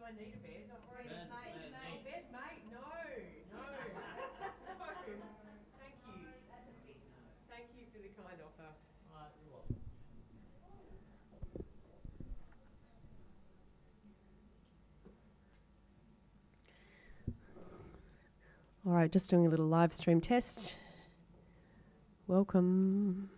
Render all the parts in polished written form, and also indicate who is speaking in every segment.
Speaker 1: I need a bed? Or
Speaker 2: Mate.
Speaker 1: bed, mate? No, no, no. Thank you. Thank you for the kind offer.
Speaker 2: You're welcome.
Speaker 3: All right, just doing a little live stream test. Welcome.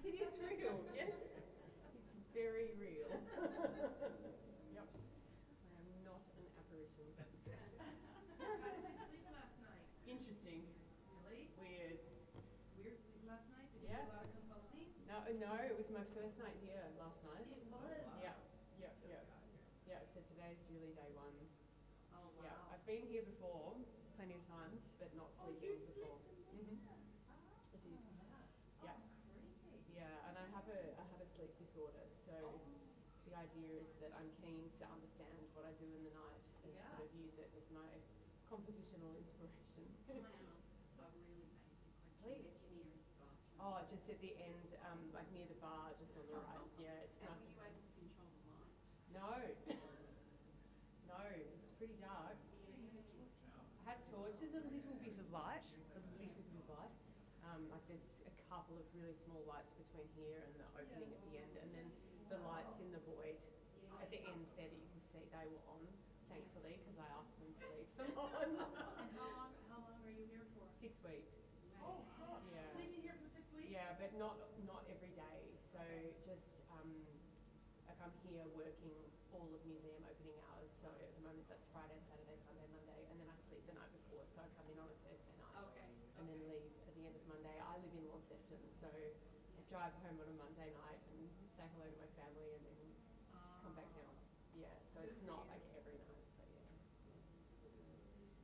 Speaker 1: It is real, yes. It's very real. Yep. I am not an apparition.
Speaker 4: How did you sleep last night?
Speaker 1: Interesting.
Speaker 4: Really?
Speaker 1: Weird.
Speaker 4: Weird sleep last night? Did you
Speaker 1: Yeah.
Speaker 4: do a lot of composing?
Speaker 1: No, it was my first night here last night.
Speaker 4: It was?
Speaker 1: Yeah. Yeah, so today's really day one.
Speaker 4: Oh, wow.
Speaker 1: Yeah, I've been here before, plenty of times, but not sleeping before. I did. Yeah. Yeah, and I have a sleep disorder, so the idea is that I'm keen to understand what I do in the night and sort of use it as my compositional inspiration.
Speaker 4: Can I ask a really basic question?
Speaker 1: Please.
Speaker 4: It's your nearest bathroom.
Speaker 1: Oh, just at the end, like near the bar, just on the right. Yeah, it's
Speaker 4: And
Speaker 1: nice.
Speaker 4: you guys have to control the light.
Speaker 1: No, no, it's pretty dark. I had torches, a little bit of light, like there's a couple of really small lights between here and the opening at the end, and then the lights in the void at the end there that you can see, they were on, thankfully, because I asked them to leave them on.
Speaker 4: And how long are you here for?
Speaker 1: 6 weeks.
Speaker 4: Oh, gosh.
Speaker 1: Yeah.
Speaker 4: Sleeping here for 6 weeks?
Speaker 1: Yeah, but not every day. So just like I'm here working all of museum opening hours. So at the moment that's Friday, Saturday, Sunday, Monday, and then I sleep the night before. So I come in on a Thursday night.
Speaker 4: Okay.
Speaker 1: And then leave at the end of Monday. I live in Launceston, so I drive home on a Monday night and say hello to my family and then come back down. Yeah, so it's not like every night, but yeah.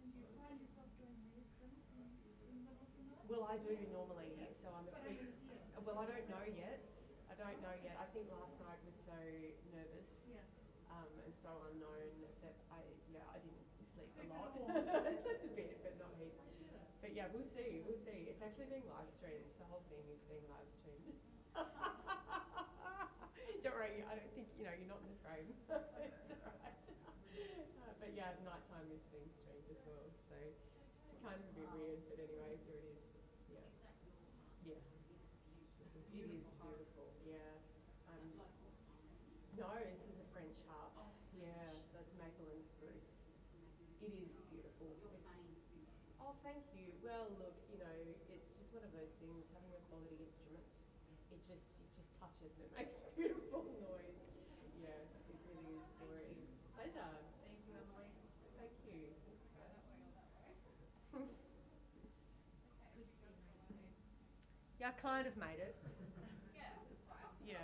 Speaker 5: And do you find yourself doing readings in the middle of the night?
Speaker 1: Well, I do normally, so I'm asleep. Well, I don't know yet. I think last night was so nervous and so unknown that I didn't sleep a lot. I slept a bit, but not heaps. But yeah, we'll see. It's actually being live streamed. The whole thing is being live streamed. Don't worry, I don't think, you're not in the frame. It's all right. But yeah, nighttime is being streamed as well. So it's kind of a bit weird, but anyway, here it is. Yeah. Yeah. It is beautiful. Yeah. No, this is a French harp. Yeah, so it's maple and spruce. It is beautiful. Oh, thank you. Well, look, it's just one of those things, having a quality instrument, it just touches and it makes beautiful noise. Yeah, it really is glorious. Pleasure.
Speaker 4: Thank you, Emily.
Speaker 1: Thank you. Thanks, guys. I kind of made it.
Speaker 4: Yeah, that's fine.
Speaker 1: Yeah.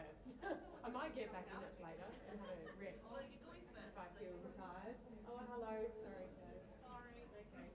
Speaker 1: I might get back in it later and have a rest
Speaker 6: Well, you're going first.
Speaker 1: if I
Speaker 6: so
Speaker 1: feel
Speaker 6: you probably
Speaker 1: tired. Oh, hello. Sorry, guys.
Speaker 4: Sorry.
Speaker 1: Okay.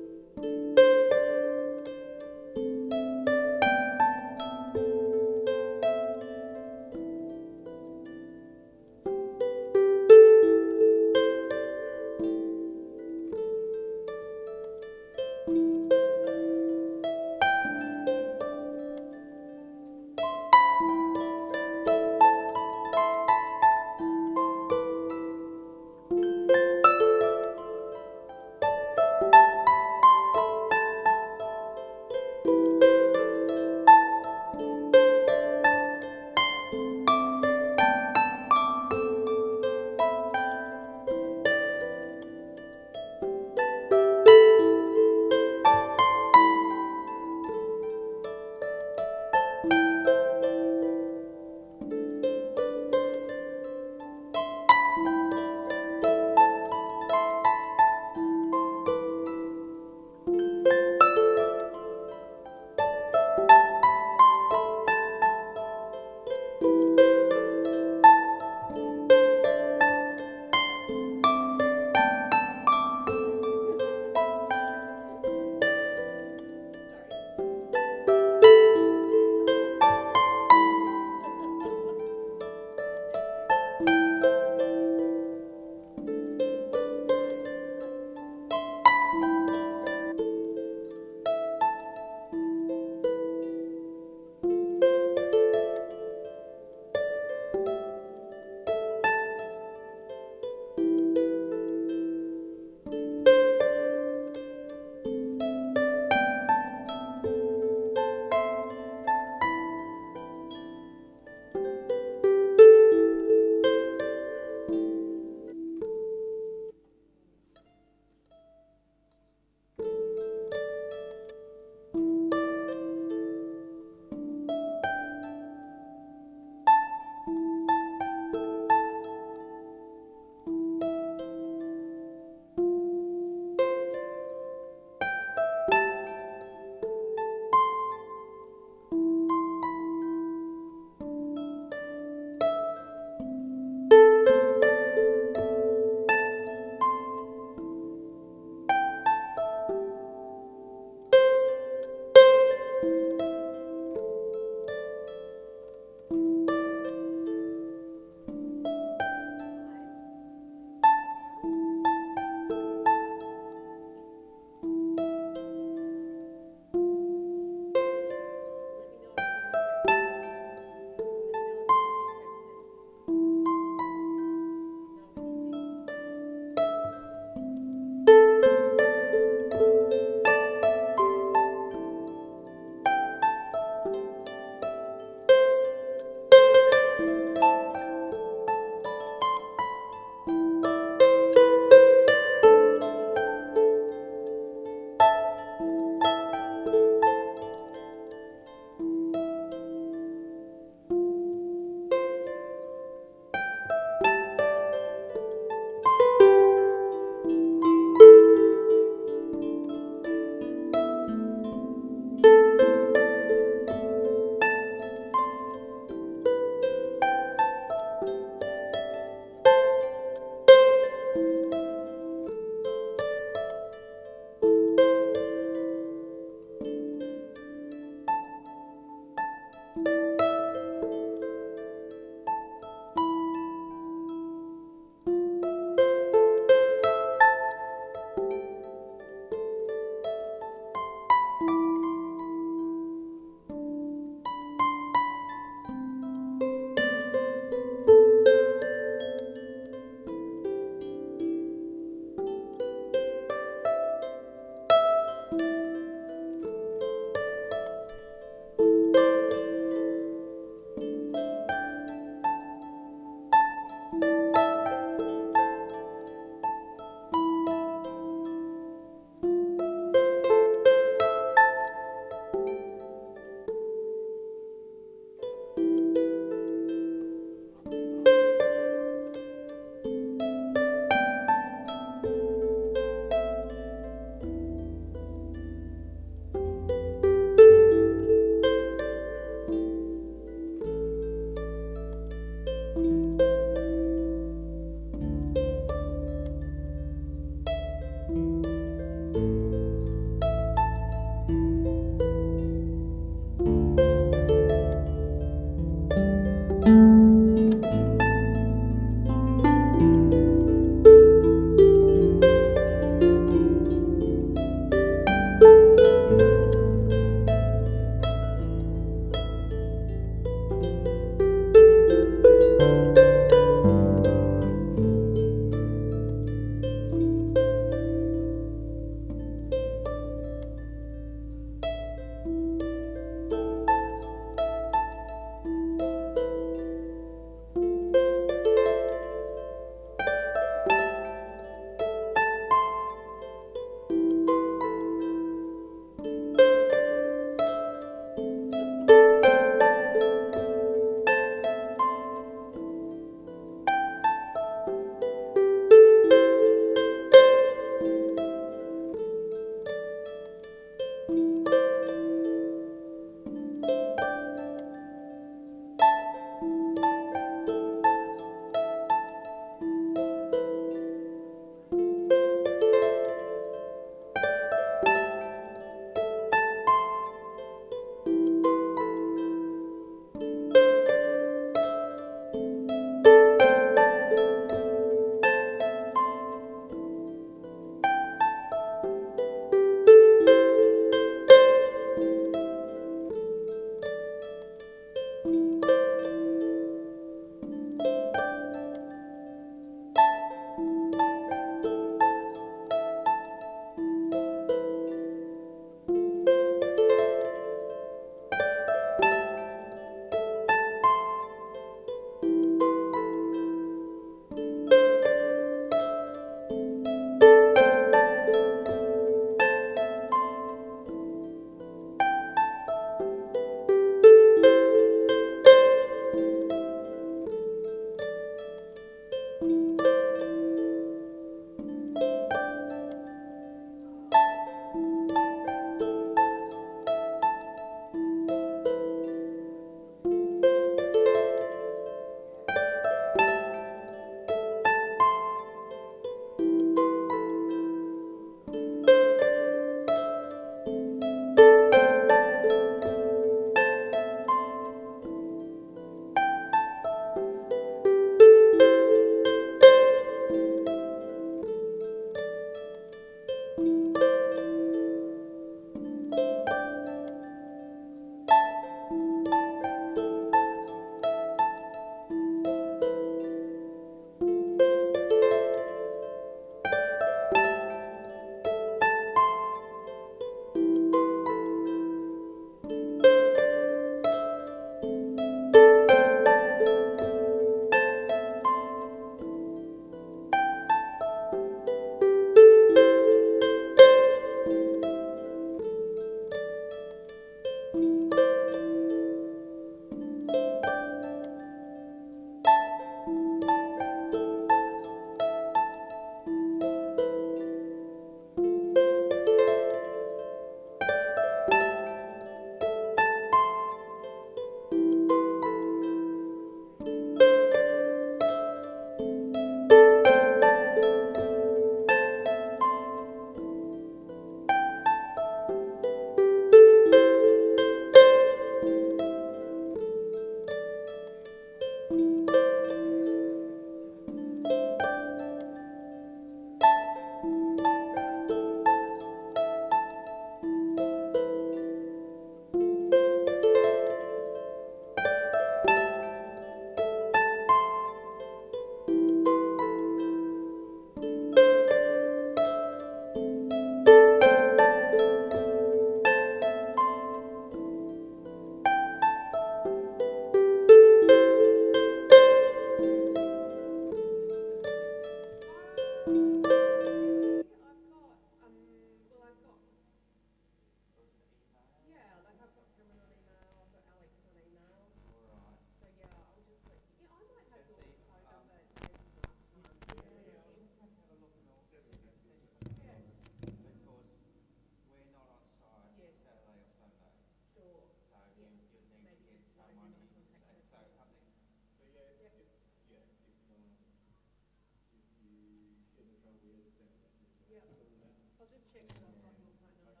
Speaker 1: Yeah. I'll just check that I've got your phone number.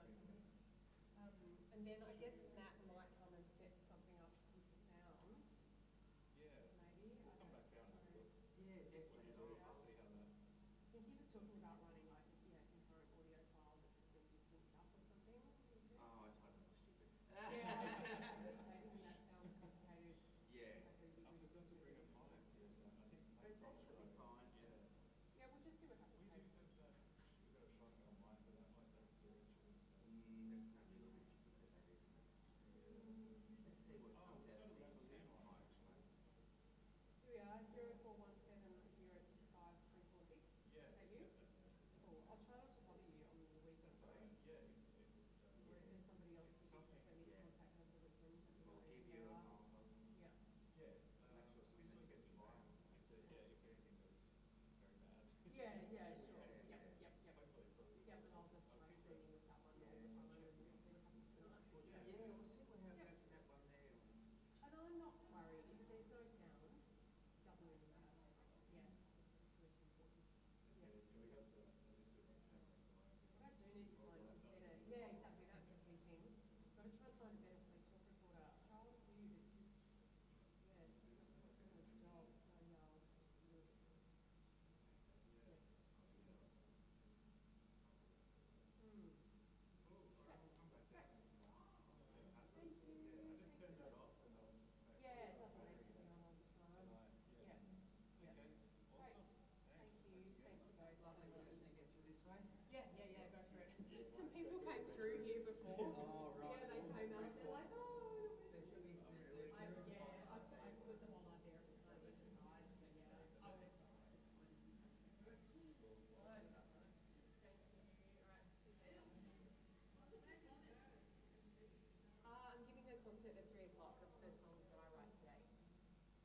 Speaker 1: And then I guess Matt might come and set something up with the sound. Maybe. I don't know.
Speaker 6: Yeah, definitely. I'll see how that.
Speaker 1: I think he was talking about running like a concurrent audio file that could then be synced up or something. He said.
Speaker 6: Oh, I told him it was stupid.
Speaker 1: Yeah, I was saying that sounds complicated.
Speaker 6: Yeah.
Speaker 1: Like it would be
Speaker 2: I'll
Speaker 1: good
Speaker 2: get them to bring a
Speaker 1: do.
Speaker 2: mic. Yeah, I think
Speaker 1: Oh, is
Speaker 2: Matt's
Speaker 1: that
Speaker 2: off
Speaker 6: Should be
Speaker 2: today.
Speaker 6: fine.
Speaker 2: Yeah.
Speaker 1: Yeah, we'll just see what happens.
Speaker 2: We do have that. We got a shotgun mic for that, like that's directional. So.
Speaker 6: That's maybe a little bit cheaper, that isn't it? Let's see what
Speaker 2: Oh,
Speaker 6: comes
Speaker 2: we've
Speaker 6: out
Speaker 2: got
Speaker 6: of
Speaker 2: about
Speaker 6: these
Speaker 2: 10
Speaker 6: little
Speaker 2: on
Speaker 6: mics, mate.
Speaker 1: Here we are, 0417 065 346.
Speaker 2: Yeah.
Speaker 1: Is that you?
Speaker 2: Yeah, that's me.
Speaker 1: Cool. I'll try not to bother you on the weekend.
Speaker 2: That's all right. Yeah, if it's
Speaker 1: Or if there's somebody else
Speaker 2: if
Speaker 1: that you
Speaker 2: something.
Speaker 1: prefer me to
Speaker 6: Yeah.
Speaker 1: contact over the weekend, let me know
Speaker 6: I'll
Speaker 1: who
Speaker 6: give
Speaker 1: they
Speaker 6: you.
Speaker 1: are.
Speaker 6: I'll
Speaker 1: Yeah.
Speaker 2: Yeah.
Speaker 6: make sure
Speaker 2: We
Speaker 6: somebody
Speaker 2: still get
Speaker 6: gets
Speaker 2: spam.
Speaker 6: involved.
Speaker 2: If anything goes very bad.
Speaker 1: Yeah, yeah,
Speaker 2: So
Speaker 1: sure.
Speaker 2: we-
Speaker 1: Yep, yep, yep.
Speaker 2: Hopefully it's all good.
Speaker 1: Yep, and I'll just try
Speaker 2: keep
Speaker 1: streaming with that one
Speaker 6: Yeah,
Speaker 1: all the
Speaker 6: so
Speaker 1: time
Speaker 6: check
Speaker 1: and we'll see what happens tonight.
Speaker 6: Yeah, we'll see what happens with that one there.
Speaker 1: And I'm not worried. If there's no sound, doesn't really matter. Yeah, it's less important. Yeah.
Speaker 2: Yeah, we have the list of cameras, so
Speaker 1: What I do need to find is better. Yeah, exactly. That's the key thing. Got to try and find a better sleep talk recorder. Charles Hughes, it's just, yeah, it's just not doing its job. So, it's really difficult. Yeah.
Speaker 2: Alright, we'll come back down.
Speaker 1: Thank you.
Speaker 2: Yeah, I just turned that off and I'll.
Speaker 1: Yeah, it doesn't need to be on all the time.
Speaker 2: Tonight.
Speaker 1: Yeah.
Speaker 2: Yeah. Okay.
Speaker 1: Great.
Speaker 2: Awesome.
Speaker 1: Thank
Speaker 2: Thanks.
Speaker 1: you. Thank you both.
Speaker 6: Lovely, we're just gonna get through this way.
Speaker 1: Yeah, go for it. Some people came through here before.
Speaker 6: Oh, right.
Speaker 1: Yeah, they came out. They're like, oh,
Speaker 6: There should be some there.
Speaker 1: I put them on my desk kind of either side. So yeah. Oh, it's all right. It's fine. All right. Thank you. All right. See you later. I'm giving a concert at 3 o'clock of the songs that I write today.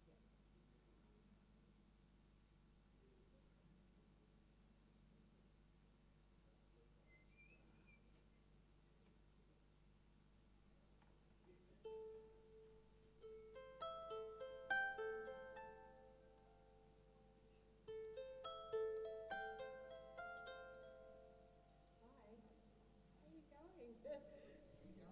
Speaker 1: Yeah. Hi. How are you going? Good. I'm just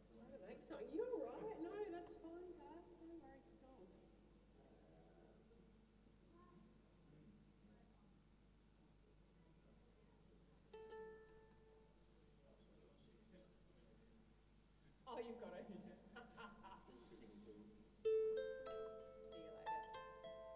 Speaker 1: trying to make something. You're all right. No, that's fine, guys. No worries at all. Oh, you've got it. See you later. See you later. See you later. See you later. See you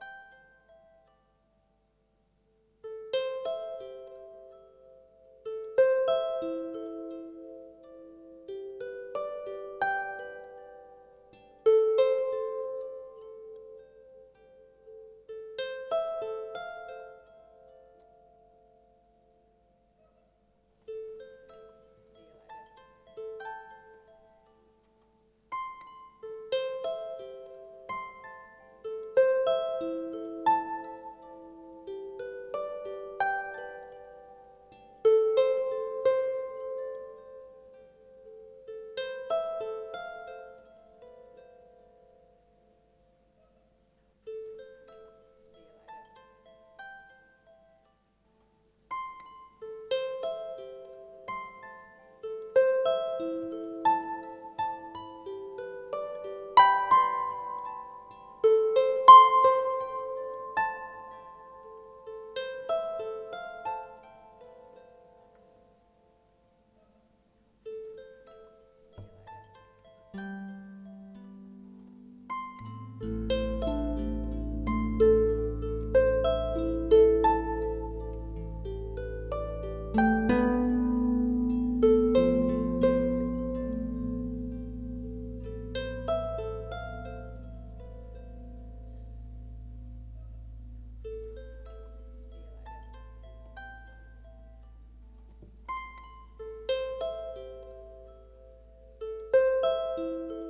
Speaker 1: later.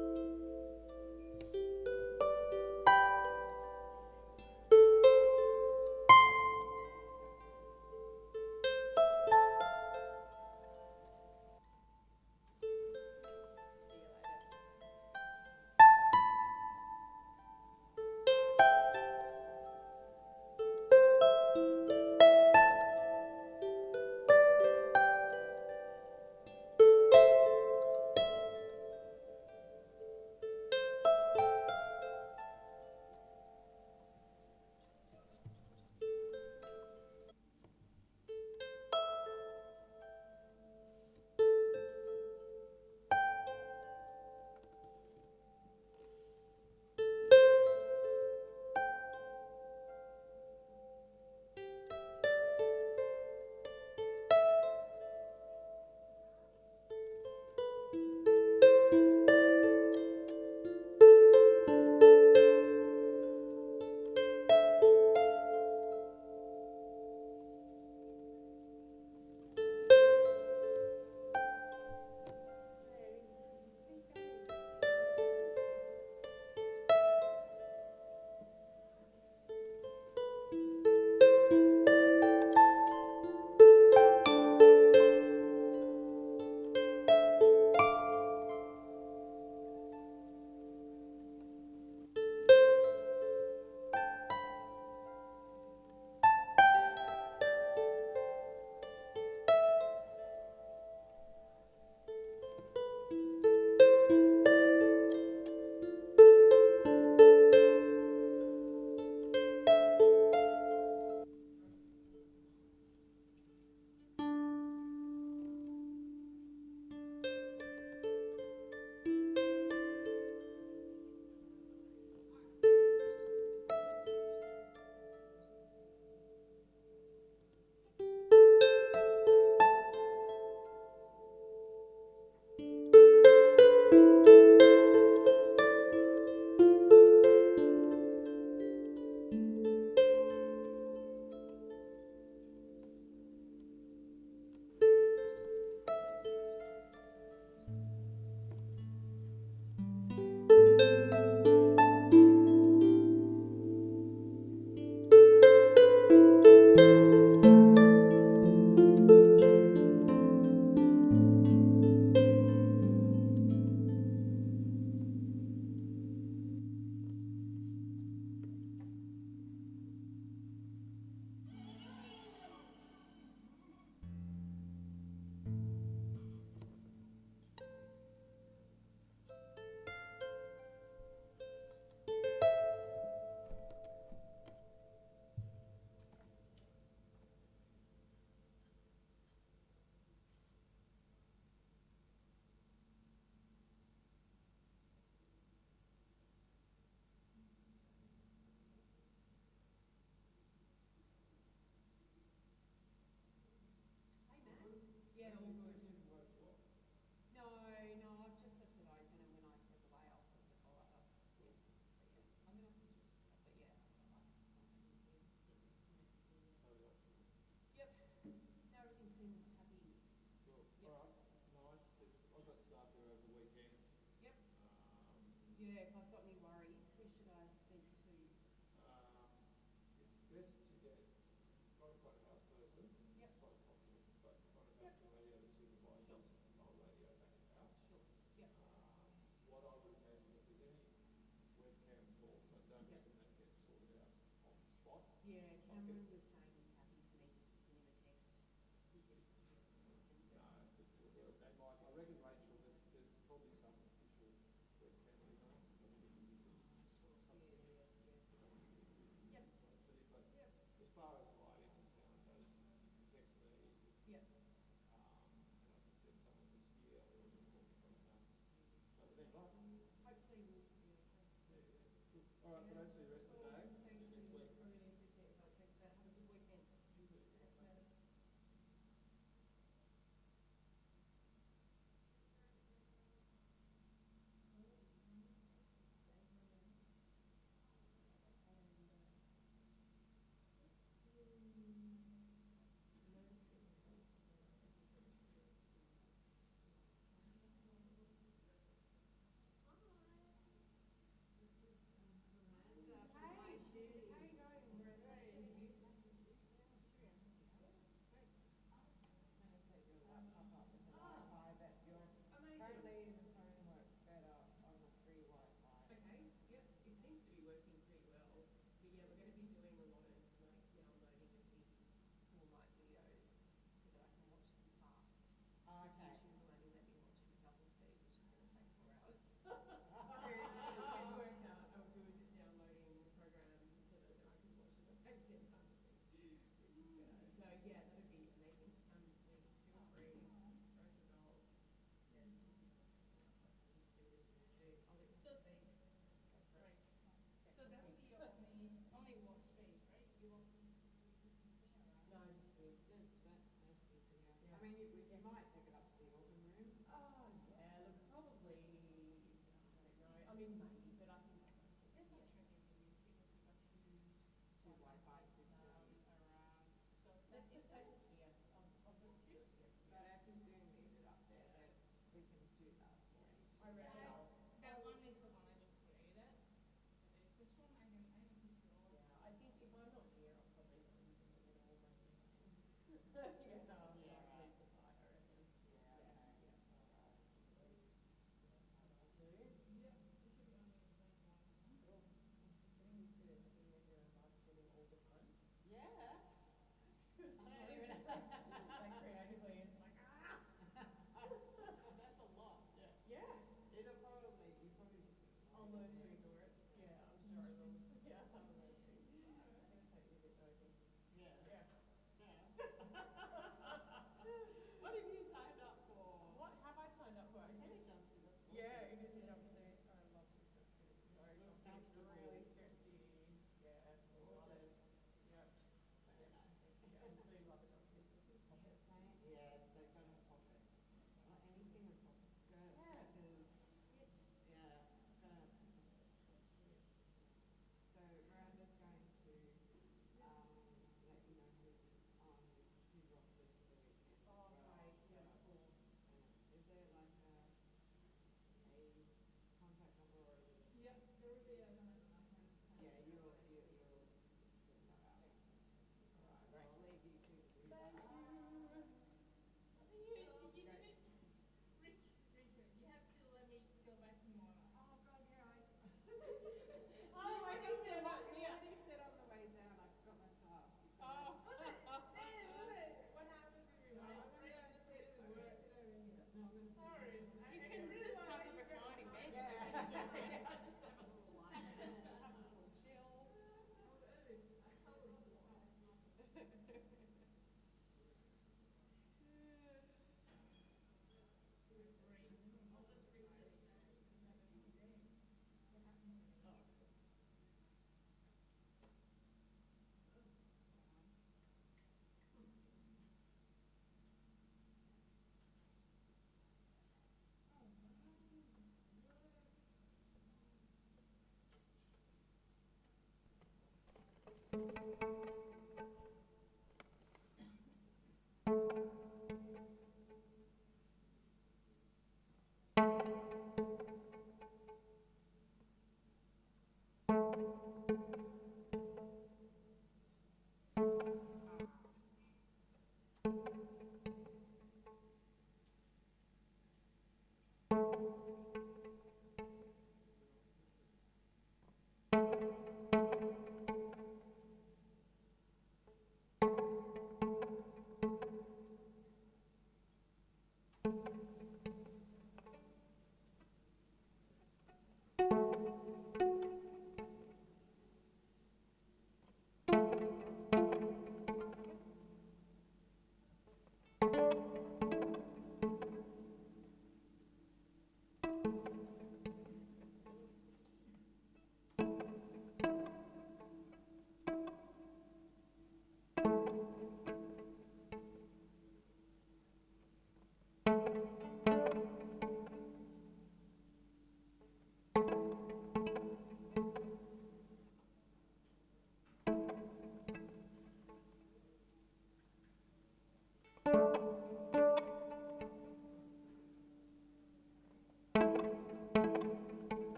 Speaker 4: if I've got any worries, who should I speak to?
Speaker 2: It's best to get, not a front of house person,
Speaker 4: Yep.
Speaker 2: it's slightly popular, but front of
Speaker 4: Yep.
Speaker 2: house to radio the supervisors, not radio back of house.
Speaker 4: Sure. Yep.
Speaker 2: What I would imagine, if there's any webcam talks, I don't
Speaker 4: Yep.
Speaker 2: reckon that gets sorted out on the spot.
Speaker 4: Yeah,
Speaker 2: Like
Speaker 4: Cameron
Speaker 2: it-
Speaker 4: was saying he's happy for me just to send him a text. He said he can do it.
Speaker 2: No, they might, I reckon Rachel, there's probably some official webcam email, I think it can be sort of
Speaker 4: Yep.
Speaker 2: but
Speaker 4: Yep.
Speaker 2: as far as lighting and sound goes, text me,
Speaker 4: Yep.
Speaker 2: and I can send someone who's here or just call me from the house. But then, right?
Speaker 4: Hopefully we'll be okay.
Speaker 2: Yeah. Good. All right, but don't see you the rest of the day. See
Speaker 4: Thank
Speaker 2: you next
Speaker 4: you.
Speaker 2: week.
Speaker 4: I really appreciate it. Thanks for that. Have a good weekend.
Speaker 2: You too.
Speaker 4: Thanks, madam. Okay, yep, it seems to be working pretty well. But yeah, we're going to be doing a lot of like downloading of these small light videos so that I can watch them fast.
Speaker 7: Okay.
Speaker 4: YouTube will only let me watch it at double speed, which is going to take 4 hours. So we've worked out a good downloading program so that I can watch it at 10 times speed, which is good. So yeah, that'd be amazing. Please feel free, throw the goal. Yeah, I'll let you
Speaker 5: So-
Speaker 4: speak.
Speaker 5: Right. So that would be your only warp space, right? You won't.
Speaker 4: No, just speak.
Speaker 7: Yeah. I mean, you might take it up to the organ room.
Speaker 4: Oh, yeah, look, probably, I don't know, I mean, maybe, but I think.
Speaker 5: There's no tracking for use because we've got two
Speaker 7: Wi-Fi systems.
Speaker 5: around. So
Speaker 4: Let's just say
Speaker 5: that-
Speaker 4: it's here, I'll just do it here.
Speaker 7: But if you do need it up there, then we can do that for you.
Speaker 4: I reckon I'll,
Speaker 5: that one is the one I just created. But if this one I can control.
Speaker 4: yeah, I think if I'm not here, I'll probably not use it at all, but. Yeah, no, I'll
Speaker 7: Yeah,
Speaker 4: like
Speaker 7: right.
Speaker 4: leave the site, I reckon.
Speaker 7: Yeah, okay.
Speaker 4: I'll do.
Speaker 5: Yeah, it should be only like one.
Speaker 4: Cool. Getting used to it, being that you're live streaming all the time.
Speaker 7: Yeah.
Speaker 4: It's
Speaker 7: I
Speaker 4: not
Speaker 7: don't
Speaker 4: even,
Speaker 7: even-
Speaker 4: like creatively, it's like,
Speaker 7: That's a lot.
Speaker 4: yeah.
Speaker 7: It'll probably, you probably just.
Speaker 4: I'll learn to ignore it. Yeah, I'm sure I will. Yeah, I'll learn to. It's gonna take me a bit nosy.
Speaker 7: Yeah.
Speaker 4: Yeah.
Speaker 7: Yeah. What have you signed up for?
Speaker 4: What have I signed up for? I
Speaker 7: Any
Speaker 4: think
Speaker 7: jumpsuit, that's gorgeous.
Speaker 4: yeah, it is a jumpsuit. I love this jumpsuit. It's so
Speaker 7: Looks
Speaker 4: comfy. It's
Speaker 7: comfortable.
Speaker 4: really stretchy. Yeah, I love it. Yep.
Speaker 7: Very nice.
Speaker 4: Yeah, I do love a jumpsuit.
Speaker 7: Pocket saying? Yes, they've got a pocket. Not anything with pocket skirt,
Speaker 4: Yeah.
Speaker 7: dresses.
Speaker 4: Yes.
Speaker 7: Yeah, so Miranda's going to let you know who's rostered for the weekend.
Speaker 4: Oh,
Speaker 7: as well.
Speaker 4: great. Yeah,
Speaker 7: So,
Speaker 4: cool.
Speaker 7: is there like a contact number or is it?
Speaker 5: Yeah, there will be a
Speaker 7: Yeah, you'll sort that out. Alright, well, I'll leave you two to do that.
Speaker 4: Thank you.
Speaker 5: You didn't, Richard, you have to let me go back tomorrow.
Speaker 7: Oh god, yeah,
Speaker 4: Oh, I just said what?
Speaker 7: you
Speaker 4: Yeah.
Speaker 7: already said on the way down, I forgot my task.
Speaker 4: Oh.
Speaker 7: What happened to me?
Speaker 4: I'm
Speaker 7: I'm
Speaker 4: gonna
Speaker 7: gonna
Speaker 4: sit and work it over here.
Speaker 7: No, I'm gonna
Speaker 5: Sorry.
Speaker 4: You can just have a reclining bed.
Speaker 7: Yeah.
Speaker 4: Just have a little lie down.
Speaker 7: have a little chill.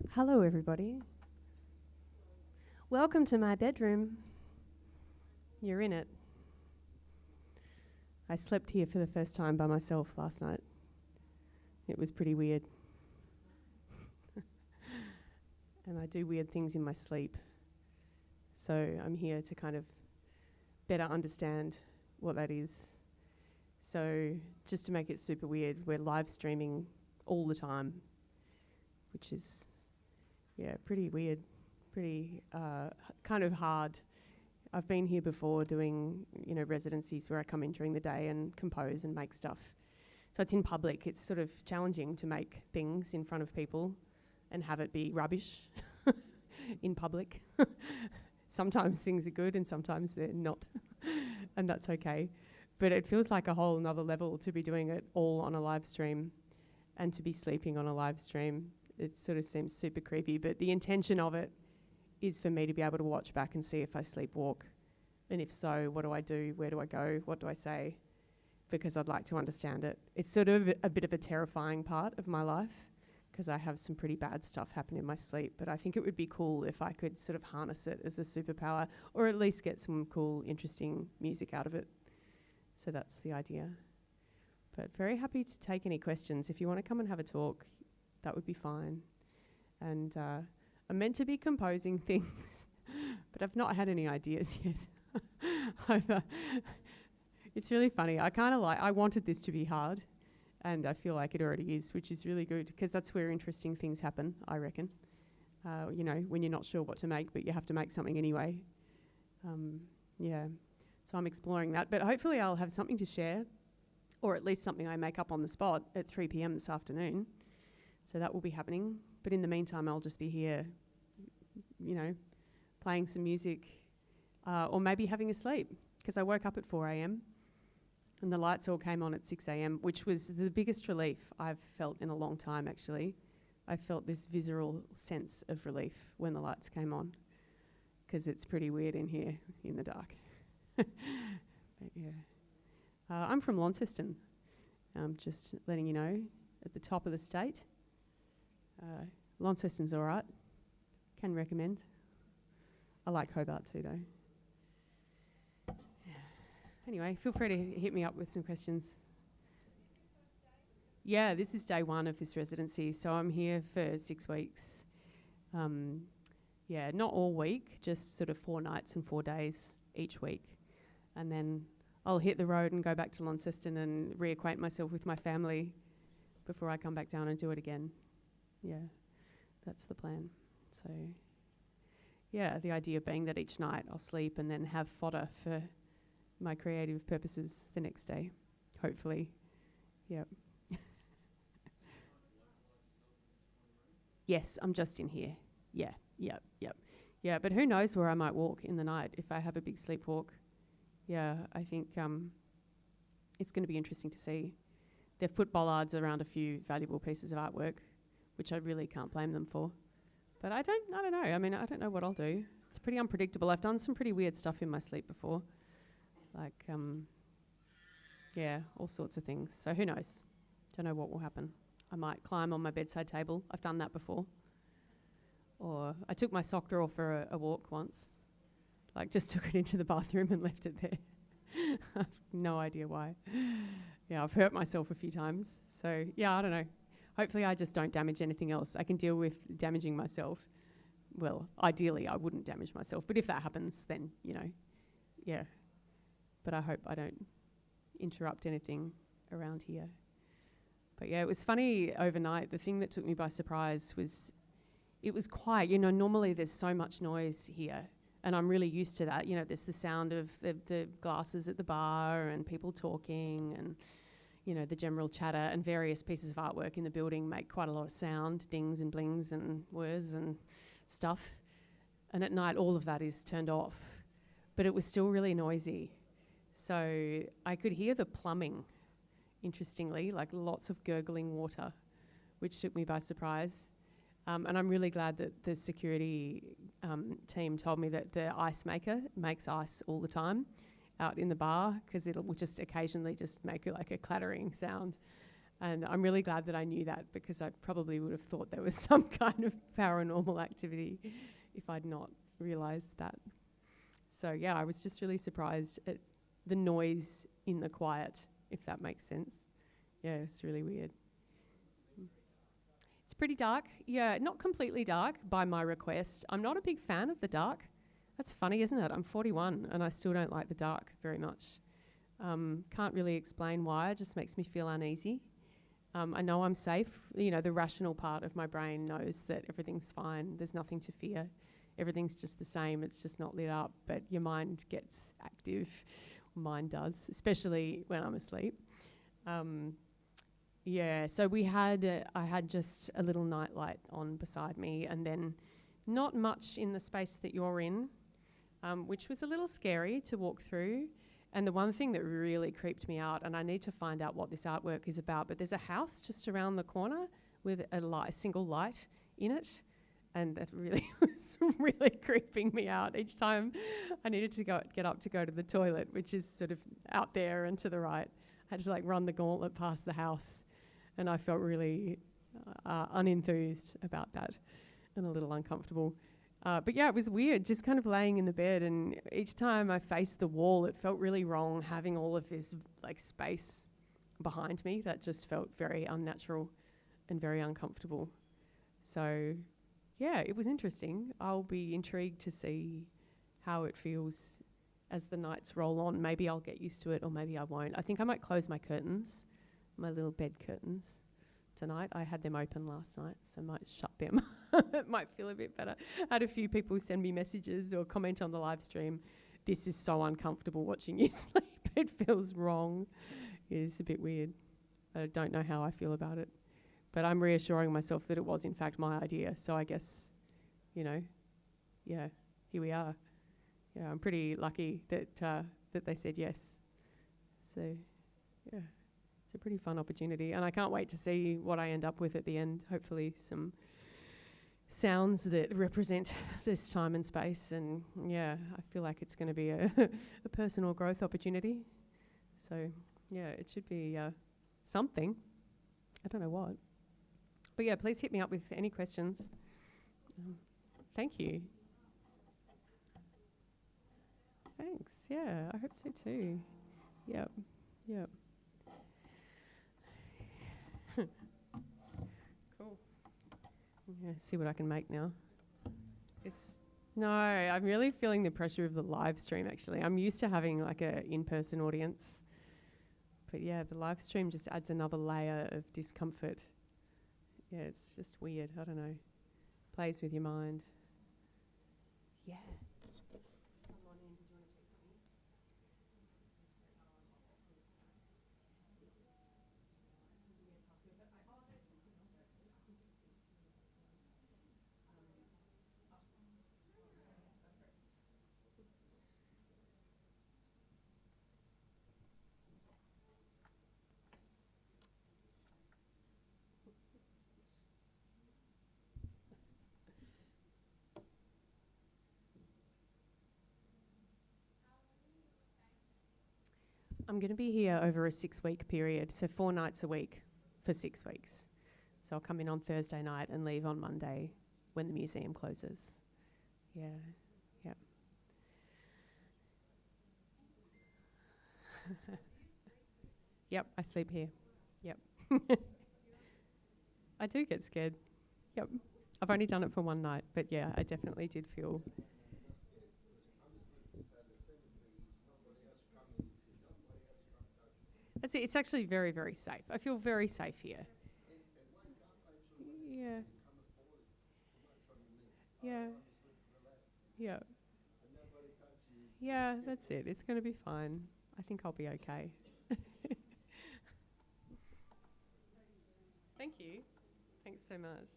Speaker 3: Hello, everybody. Welcome to my bedroom. You're in it. I slept here for the first time by myself last night. It was pretty weird. And I do weird things in my sleep. So I'm here to kind of better understand what that is. So just to make it super weird, we're live streaming all the time, which is, yeah, pretty weird, pretty kind of hard. I've been here before doing, residencies where I come in during the day and compose and make stuff. So it's in public. It's sort of challenging to make things in front of people and have it be rubbish in public. Sometimes things are good and sometimes they're not, and that's okay. But it feels like a whole nother level to be doing it all on a live stream and to be sleeping on a live stream. It sort of seems super creepy, but the intention of it is for me to be able to watch back and see if I sleepwalk. And if so, what do I do? Where do I go? What do I say? Because I'd like to understand it. It's sort of a bit of a terrifying part of my life because I have some pretty bad stuff happen in my sleep, but I think it would be cool if I could sort of harness it as a superpower or at least get some cool, interesting music out of it. So that's the idea. But very happy to take any questions. If you want to come and have a talk, that would be fine. And I'm meant to be composing things, but I've not had any ideas yet. It's really funny. I wanted this to be hard, and I feel like it already is, which is really good, because that's where interesting things happen, I reckon. When you're not sure what to make, but you have to make something anyway. Yeah, so I'm exploring that. But hopefully I'll have something to share, or at least something I make up on the spot at 3 p.m. this afternoon. So that will be happening. But in the meantime, I'll just be here, playing some music, or maybe having a sleep, because I woke up at 4 a.m. and the lights all came on at 6 a.m., which was the biggest relief I've felt in a long time, actually. I felt this visceral sense of relief when the lights came on, because it's pretty weird in here in the dark. But yeah. I'm from Launceston, just letting you know, at the top of the state. Launceston's all right. Can recommend. I like Hobart too, though. Yeah. Anyway, feel free to hit me up with some questions. Yeah, this is day 1 of this residency, so I'm here for 6 weeks. Yeah, not all week, just sort of 4 nights and 4 days each week. And then I'll hit the road and go back to Launceston and reacquaint myself with my family before I come back down and do it again. Yeah, that's the plan. So, yeah, the idea being that each night I'll sleep and then have fodder for my creative purposes the next day, hopefully. Yep. Yes, I'm just in here. Yeah, yep. Yeah, but who knows where I might walk in the night if I have a big sleepwalk. Yeah, I think it's going to be interesting to see. They've put bollards around a few valuable pieces of artwork, which I really can't blame them for. But I don't know. I mean, I don't know what I'll do. It's pretty unpredictable. I've done some pretty weird stuff in my sleep before. Like, yeah, all sorts of things. So who knows? Don't know what will happen. I might climb on my bedside table. I've done that before. Or I took my sock drawer for a walk once. Like, just took it into the bathroom and left it there. I've no idea why. Yeah, I've hurt myself a few times. So, yeah, I don't know. Hopefully I just don't damage anything else. I can deal with damaging myself. Well, ideally I wouldn't damage myself. But if that happens, then, yeah. But I hope I don't interrupt anything around here. But, yeah, it was funny overnight. The thing that took me by surprise was it was quiet. Normally there's so much noise here. And I'm really used to that. There's the sound of the glasses at the bar and people talking and, the general chatter, and various pieces of artwork in the building make quite a lot of sound, dings and blings and whirs and stuff. And at night, all of that is turned off. But it was still really noisy. So I could hear the plumbing, interestingly, like lots of gurgling water, which took me by surprise. And I'm really glad that the security team told me that the ice maker makes ice all the time out in the bar, because it will just occasionally just make like a clattering sound. And I'm really glad that I knew that, because I probably would have thought there was some kind of paranormal activity if I'd not realised that. So yeah, I was just really surprised at the noise in the quiet, if that makes sense. Yeah, it's really weird. It's pretty dark. Yeah, not completely dark by my request. I'm not a big fan of the dark. That's funny, isn't it? I'm 41 and I still don't like the dark very much. Can't really explain why. It just makes me feel uneasy. I know I'm safe. You know, the rational part of my brain knows that everything's fine. There's nothing to fear. Everything's just the same. It's just not lit up. But your mind gets active. Mine does, especially when I'm asleep. Yeah, so I had just a little nightlight on beside me, and then not much in the space that you're in, which was a little scary to walk through. And the one thing that really creeped me out, and I need to find out what this artwork is about, but there's a house just around the corner with a single light in it, and that really was really creeping me out. Each time I needed to get up to go to the toilet, which is sort of out there and to the right, I had to like run the gauntlet past the house, and I felt really unenthused about that and a little uncomfortable. But yeah, it was weird, just kind of laying in the bed, and each time I faced the wall, it felt really wrong having all of this like space behind me. That just felt very unnatural and very uncomfortable. So yeah, it was interesting. I'll be intrigued to see how it feels as the nights roll on. Maybe I'll get used to it, or maybe I won't. I think I might close my curtains, my little bed curtains tonight. I had them open last night, so I might shut them. It might feel a bit better. I had a few people send me messages or comment on the live stream, "This is so uncomfortable watching you sleep. It feels wrong." It's a bit weird. I don't know how I feel about it. But I'm reassuring myself that it was in fact my idea. So I guess, you know, yeah, here we are. Yeah, I'm pretty lucky that that they said yes. So yeah, it's a pretty fun opportunity. And I can't wait to see what I end up with at the end. Hopefully some sounds that represent this time and space. And yeah, I feel like it's going to be a personal growth opportunity. So yeah, it should be something. I don't know what. But yeah, please hit me up with any questions. Thank you. Thanks. Yeah, I hope so too. Yep. Yep. Cool. Yeah, see what I can make now. No, I'm really feeling the pressure of the live stream actually. I'm used to having like a in-person audience. But yeah, the live stream just adds another layer of discomfort. Yeah, it's just weird. I don't know. Plays with your mind. Yeah. Come on in. Did you want to take something? I'm going to be here over a 6-week period, so 4 nights a week for 6 weeks. So I'll come in on Thursday night and leave on Monday when the museum closes. Yeah, yeah. Yep, I sleep here. Yep. I do get scared. Yep. I've only done it for 1 night, but yeah, I definitely did feel... That's it. It's actually very, very safe. I feel very safe here. Yeah. Yeah. Yeah. Yeah, that's it. It's going to be fine. I think I'll be okay. Thank you. Thanks so much.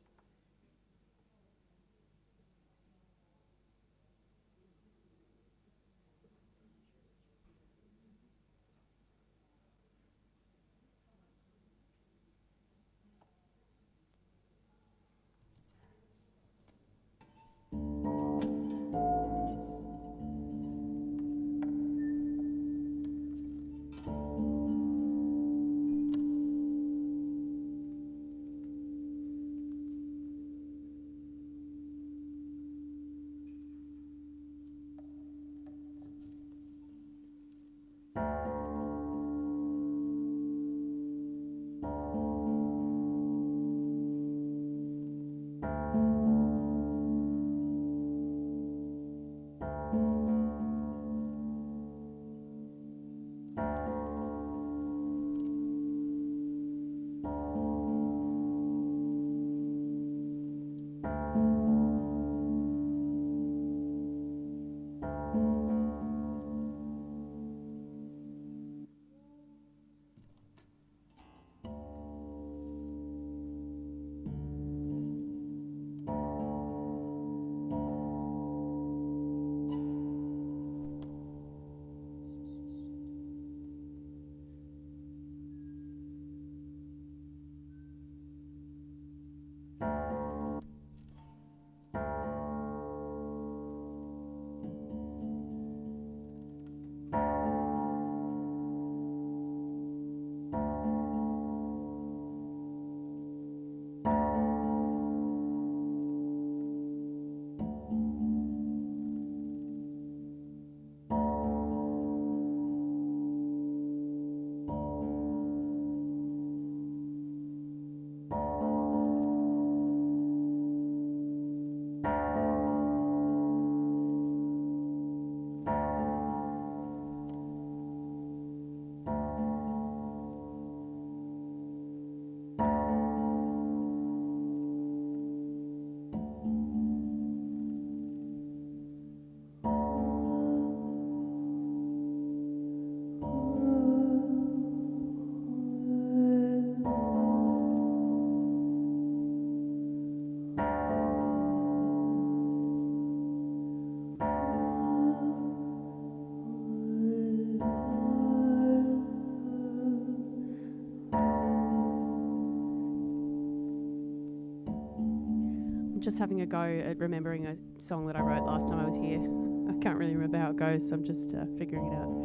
Speaker 3: just having a go at remembering a song that I wrote last time I was here. I can't really remember how it goes, so I'm just figuring it out.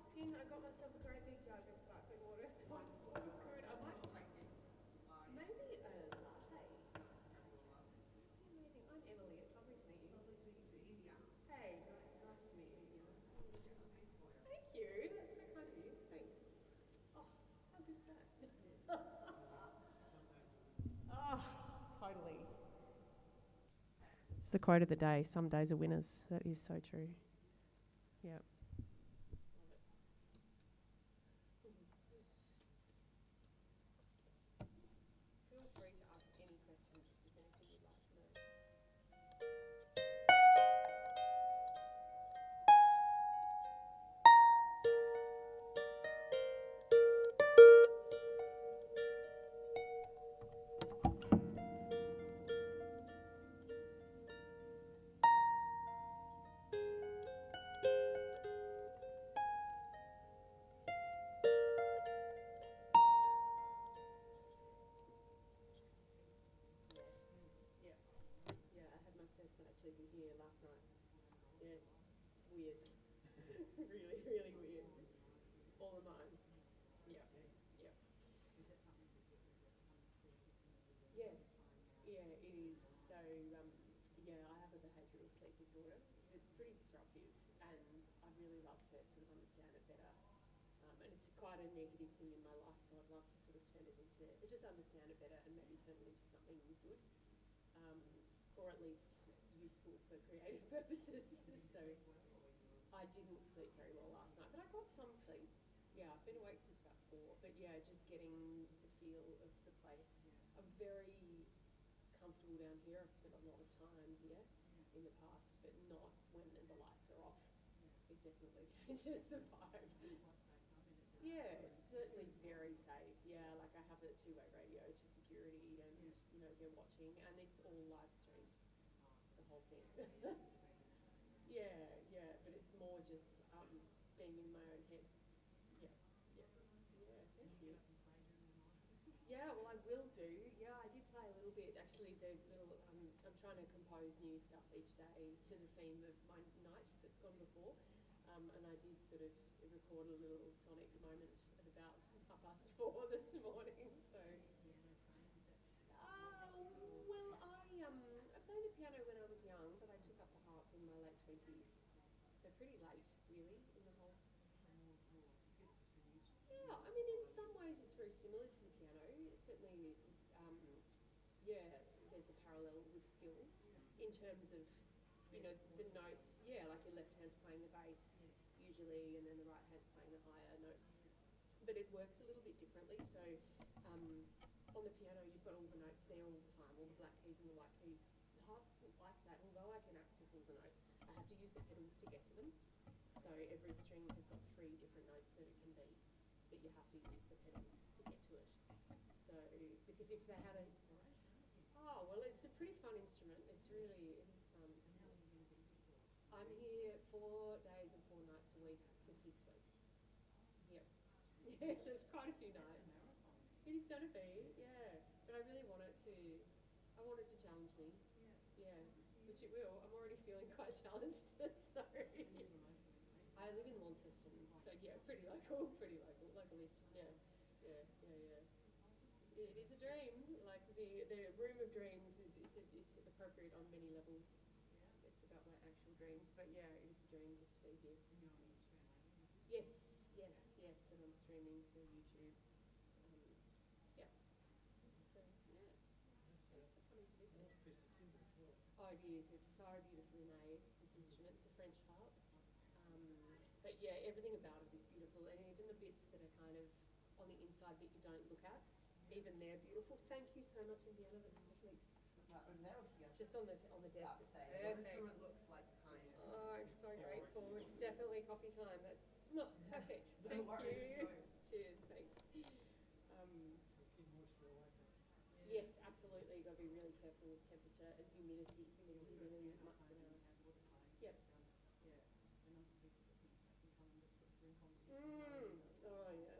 Speaker 1: asking. I got myself a great big jug of sparkling water, so I'm all good. I might maybe a latte. Amazing. I'm Emily. It's lovely to meet you. Lovely to meet you too, India. Hey, nice to meet you, India. Thank you. That's so kind of you. Thanks. Oh, how good's that? Oh, totally. It's the quote of the day. Some days are winners. That is so true. Yep. Feel free to ask any questions if there's anything you'd like to know. Yeah, I had my first night sleeping here last night. Yeah. weird. Really, really weird. All of mine. Yeah. Yeah. Yeah. Yeah, it is. So, yeah, I have a behavioural sleep disorder. It's pretty disruptive, and I'd really love to sort of understand it better. And it's quite a negative thing in my life, so I'd love to sort of turn it into, just understand it better and maybe turn it into something good, um, or at least useful for creative purposes. So I didn't sleep very well last night, but I got some sleep. Yeah, I've been awake since about 4, but yeah, just getting the feel of the place. I'm very comfortable down here. I've spent a lot of time here in the past, but not when the lights are off. It definitely changes the vibe. Yeah, it's certainly very safe. Yeah, like I have a two-way radio to security, and you know they're watching, and it's all live streamed, the whole thing. Yeah, yeah, but it's more just being in my own head. Yeah, yeah, yeah. Thank you. Yeah, well, I will do. Yeah, I did play a little bit. Actually, the little I'm trying to compose new stuff each day to the theme of my night that's gone before. And I did sort of record a little sonic moment at about 4:30 this morning. So, well, I played the piano when I was young, but I took up the harp in my late 20s. So pretty late, really, in the whole. Yeah, I mean, in some ways it's very similar to the piano. Certainly, yeah, there's a parallel with skills in terms of, you know, the notes. Yeah, like your left hand's playing the bass usually, and then the right hand's playing the higher notes. But it works a little bit differently. So on the piano, you've got all the notes there all the time, all the black keys and the white keys. The harp isn't like that. Although I can access all the notes, I have to use the pedals to get to them. So every string has got 3 different notes that it can be, but you have to use the pedals to get to it. So, because if they had a... Oh, well, it's a pretty fun instrument. It is fun. I'm here 4 days and 4 nights a week for 6 weeks. Yep. Yeah, so it's quite a few nights. It is going to be, yeah. But I really want it to challenge me. Yeah, which it will. I'm already feeling quite challenged, so... I live in Launceston, so yeah, pretty localish, yeah. It is a dream, like the room of dreams it's appropriate on many levels. It's about my actual dreams, but yeah, it is a dream just to be here. Yes, and I'm streaming to YouTube. Yeah. So, yeah. Thanks for coming to visit. Oh, it is. It's so beautifully made, this instrument. It's a French harp. But yeah, everything about it is beautiful, and even the bits that are kind of on the inside that you don't look at, even they're beautiful. Thank you so much, Indiana. That's perfect. Just on the desk. It's perfect.
Speaker 7: Looks like kind.
Speaker 1: Oh, I'm so grateful. It's definitely coffee time. That's perfect. Thank you. Cheers. Thanks.
Speaker 2: Keep moisture away from it.
Speaker 1: Yes, absolutely. You've got to be really careful with temperature and humidity. Humidity really mucks it out. Yep. Oh, yeah.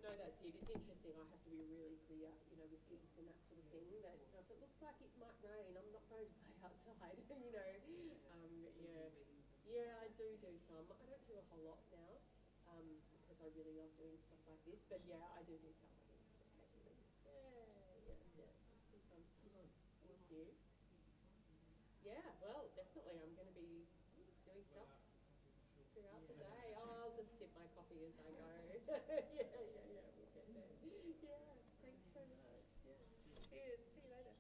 Speaker 1: No, that's it. It's interesting. I have to be really clear, you know, with gigs and that sort of thing, that if it looks like it might rain, I'm not going to play outside, you know. Yeah. Yeah, I do some. I don't do a whole lot now, because I really love doing stuff like this, but yeah, I do some occasionally. Yeah. Thank you. Yeah, well, definitely. I'm going to be doing stuff throughout the day. Oh, I'll just sip my coffee as I go. Yeah, we'll get there. Yeah, thanks so much. Yeah. Cheers. See you later.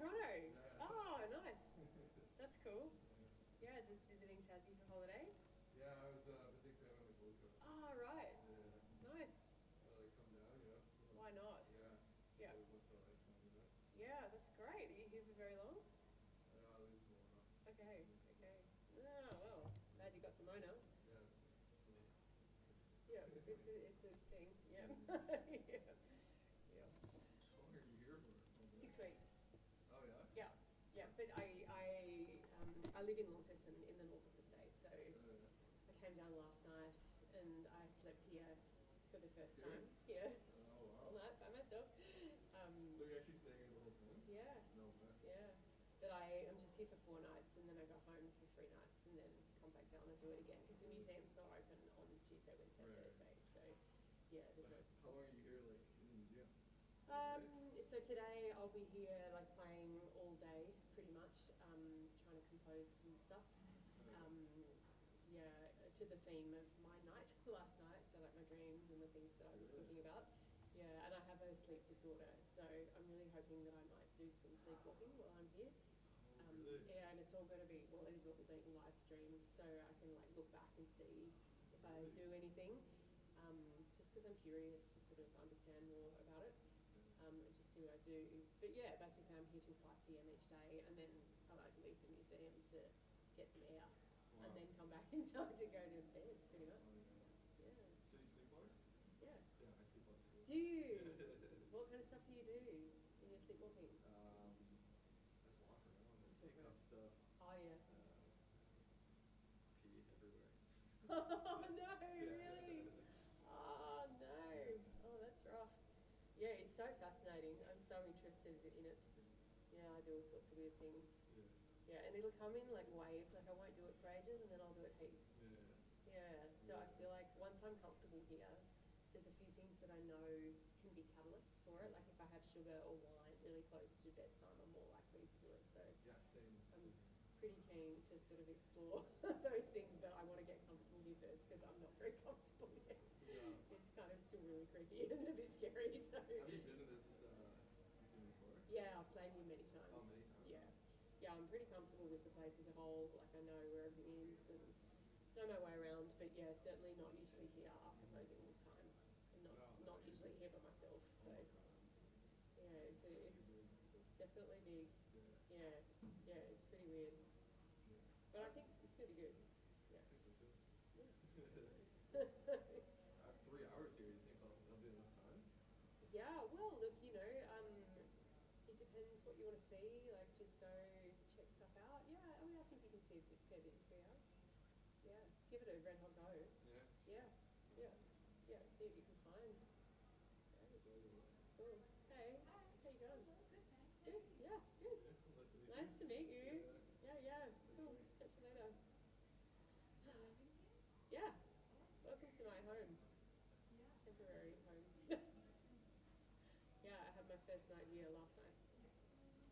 Speaker 1: Toronto.
Speaker 2: Yeah.
Speaker 1: Oh, nice. That's cool. Yeah, just visiting Tassie for holiday.
Speaker 2: Yeah, I was visiting family on the Gold Coast.
Speaker 1: Oh, right.
Speaker 2: Yeah.
Speaker 1: Nice.
Speaker 2: Like come down, you know.
Speaker 1: Why not?
Speaker 2: Yeah.
Speaker 1: Yeah.
Speaker 2: So once in a lifetime, you know.
Speaker 1: Yeah, that's great. Are you here for very long?
Speaker 2: I live in Moana.
Speaker 1: Okay, okay. Ah, well, glad you got to Mona.
Speaker 2: Yes.
Speaker 1: Yeah, it's a thing. Yeah. Yeah. Yeah.
Speaker 2: How long are you here for?
Speaker 1: 6 weeks.
Speaker 2: Oh yeah.
Speaker 1: Yeah, yeah. But I live in Launceston in the north of the state, so I came down last night and I slept here for the first
Speaker 2: Here?
Speaker 1: time. Here.
Speaker 2: Oh
Speaker 1: All
Speaker 2: wow.
Speaker 1: night by myself.
Speaker 2: So you're actually staying in the whole time?
Speaker 1: Yeah,
Speaker 2: No way.
Speaker 1: yeah. But I am just here for 4 nights and then I go home for 3 nights and then come back down and do it again because the museum's not open on Tuesday, Wednesday,
Speaker 2: Right.
Speaker 1: Thursday. So yeah, there's no.
Speaker 2: How long are you here, like in the museum?
Speaker 1: So today I'll be here like playing all day pretty much, trying to compose some stuff. Yeah, to the theme of my night last night, so like my dreams and the things that I was thinking about. Yeah, and I have a sleep disorder, so I'm really hoping that I might do some sleepwalking while I'm here.
Speaker 2: Really?
Speaker 1: Yeah, and it's all going to be, well, it is all being live streamed, so I can like look back and see if I do anything, just because I'm curious to sort of understand more about it, and just see what I do. But yeah, basically I'm here till 5 p.m. each day, and then I like leave the museum to get some air,
Speaker 2: Wow.
Speaker 1: and then come back in time to go to bed, pretty much.
Speaker 2: Oh, yeah.
Speaker 1: Yeah,
Speaker 2: So you sleepwalk?
Speaker 1: yeah.
Speaker 2: Yeah, I sleepwalk too.
Speaker 1: Do you? What kind of stuff do you do when you're sleepwalking?
Speaker 2: I just walk around and
Speaker 1: Just
Speaker 2: pick
Speaker 1: walk
Speaker 2: up stuff.
Speaker 1: Oh yeah.
Speaker 2: Pee everywhere.
Speaker 1: Oh no,
Speaker 2: Yeah.
Speaker 1: really? Oh no. Oh, that's rough. Yeah, it's so fascinating. I'm so interested in it. Yeah, I do all sorts of weird things.
Speaker 2: Yeah.
Speaker 1: Yeah, and it'll come in like waves. Like I won't do it for ages, and then I'll do it heaps.
Speaker 2: Yeah.
Speaker 1: Yeah. So I feel like once I'm comfortable here, there's a few things that I know can be catalysts for it. Like if I have sugar or wine really close to bedtime, I'm more likely to do it. So
Speaker 2: Yeah, same.
Speaker 1: I'm pretty keen to sort of explore those things, but I want to get comfortable here first because I'm not very comfortable yet.
Speaker 2: Yeah.
Speaker 1: It's kind of still really creepy and a bit scary. So
Speaker 2: Have you been to this museum before?
Speaker 1: yeah, I've played here many times.
Speaker 2: Oh, many times.
Speaker 1: Yeah, yeah, I'm pretty comfortable with the place as a whole. Like I know where everything is and know my way around. But yeah, certainly not usually here after closing time, and not usually here by myself. So yeah, it's definitely big.
Speaker 2: Yeah.
Speaker 1: Yeah, yeah, it's pretty weird. But I think it's gonna be good. Yeah.
Speaker 2: I think so too.
Speaker 1: Yeah.
Speaker 2: I have 3 hours here. You think that'll be enough time?
Speaker 1: Yeah, well, look, it depends what you want to see. Like, just go check stuff out. Yeah, I mean, I think you can see a fair bit in 3 hours. Yeah, give it a red hot go.
Speaker 2: Yeah.
Speaker 1: Yeah, yeah, yeah. See what you can find.
Speaker 2: That's all you want.
Speaker 1: Cool. Hey, how you going?
Speaker 5: Good, thanks.
Speaker 1: Good. Yeah, good.
Speaker 2: Yeah,
Speaker 1: Nice to meet you.
Speaker 2: Yeah.
Speaker 1: Yeah, yeah. Cool. Catch you later.
Speaker 5: So living here?
Speaker 1: Yeah. Welcome to my home.
Speaker 5: Yeah.
Speaker 1: Temporary home. Yeah, I had my first night here last night.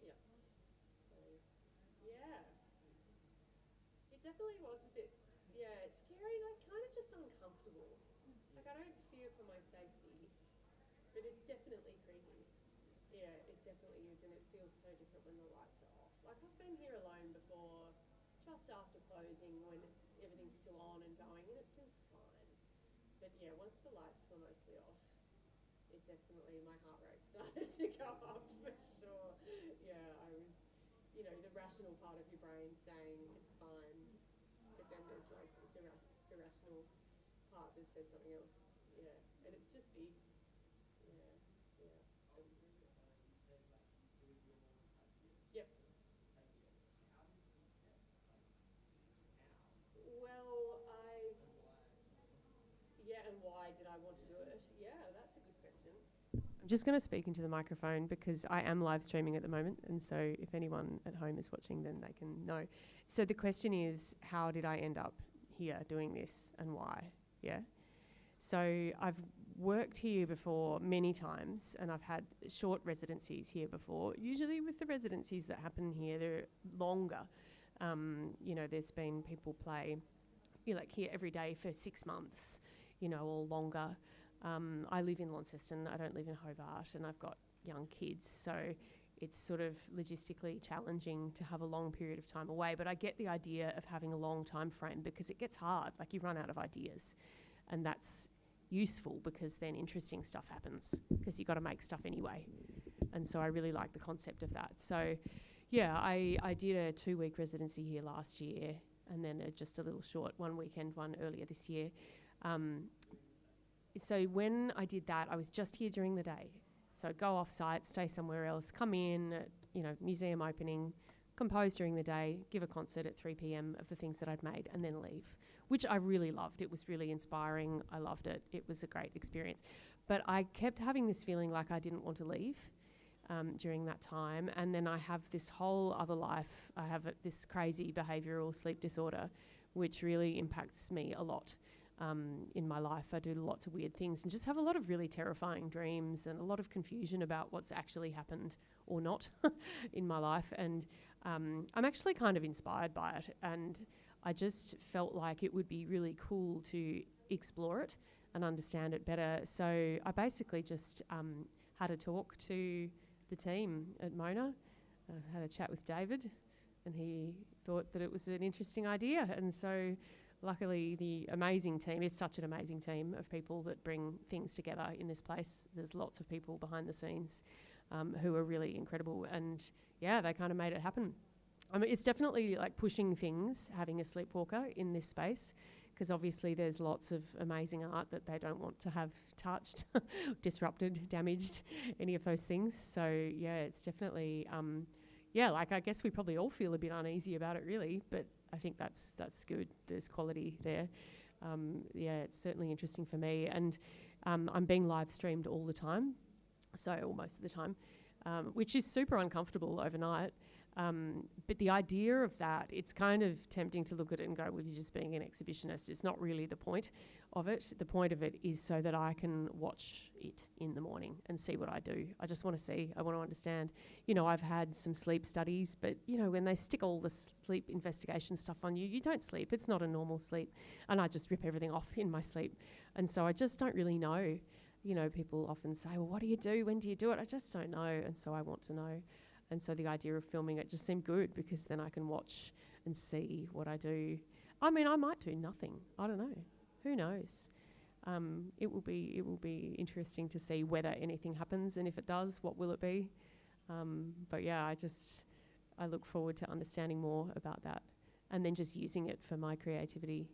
Speaker 1: Yeah. So, yeah. It definitely was a bit, yeah, scary, like kind of just uncomfortable. Like I don't fear for my safety, but it's definitely creepy. Yeah, it definitely is, and it feels so different when the lights are off. Like I've been here alone before, just after closing when everything's still on and going, and it feels fine. But yeah, once the lights were mostly off, it definitely, my heart rate started to go up for sure. Yeah, I was, the rational part of your brain saying it's fine, but then there's like this irrational part that says something else. Yeah, and it's just big. Yeah, yeah. Yep. Well, yeah, and why did I want to do it? Yeah, that's a good question. I'm just going to speak into the microphone because I am live streaming at the moment, and so if anyone at home is watching, then they can know. So the question is, how did I end up here doing this and why? Yeah. So I've worked here before many times, and I've had short residencies here before. Usually with the residencies that happen here, they're longer. There's been people play, like here every day for 6 months, or longer. I live in Launceston, I don't live in Hobart, and I've got young kids, so
Speaker 3: it's sort of logistically challenging to have a long period of time away. But I get the idea of having a long time frame because it gets hard. Like, you run out of ideas, and that's useful because then interesting stuff happens because you've got to make stuff anyway. And so I really like the concept of that. So yeah, I did a 2-week residency here last year, and then just a little short 1 weekend one earlier this year. So when I did that, I was just here during the day. So I'd go off site, stay somewhere else, come in, museum opening, compose during the day, give a concert at 3 p.m. of the things that I'd made, and then leave, which I really loved. It was really inspiring. I loved it. It was a great experience. But I kept having this feeling like I didn't want to leave during that time. And then I have this whole other life. I have this crazy behavioural sleep disorder, which really impacts me a lot. In my life, I do lots of weird things and just have a lot of really terrifying dreams and a lot of confusion about what's actually happened or not in my life. And I'm actually kind of inspired by it. And I just felt like it would be really cool to explore it and understand it better. So I basically just had a talk to the team at Mona. I had a chat with David, and he thought that it was an interesting idea. And so luckily, the amazing team, it's such an amazing team of people that bring things together in this place. There's lots of people behind the scenes who are really incredible. And yeah, they kind of made it happen. I mean, it's definitely like pushing things, having a sleepwalker in this space, because obviously there's lots of amazing art that they don't want to have touched, disrupted, damaged, any of those things. So yeah, it's definitely, I guess we probably all feel a bit uneasy about it really, but I think that's good. There's quality there. It's certainly interesting for me. And I'm being live streamed all the time, or most of the time, which is super uncomfortable overnight. But the idea of that, it's kind of tempting to look at it and go, well, you're just being an exhibitionist. It's not really the point of it. The point of it is so that I can watch it in the morning and see what I do. I just want to see. I want to understand. I've had some sleep studies, but, when they stick all the sleep investigation stuff on you, you don't sleep. It's not a normal sleep. And I just rip everything off in my sleep. And so I just don't really know. People often say, well, what do you do? When do you do it? I just don't know. And so I want to know. And so the idea of filming it just seemed good because then I can watch and see what I do. I mean, I might do nothing. I don't know. Who knows? It will be interesting to see whether anything happens, and if it does, what will it be? But yeah, I look forward to understanding more about that, and then just using it for my creativity,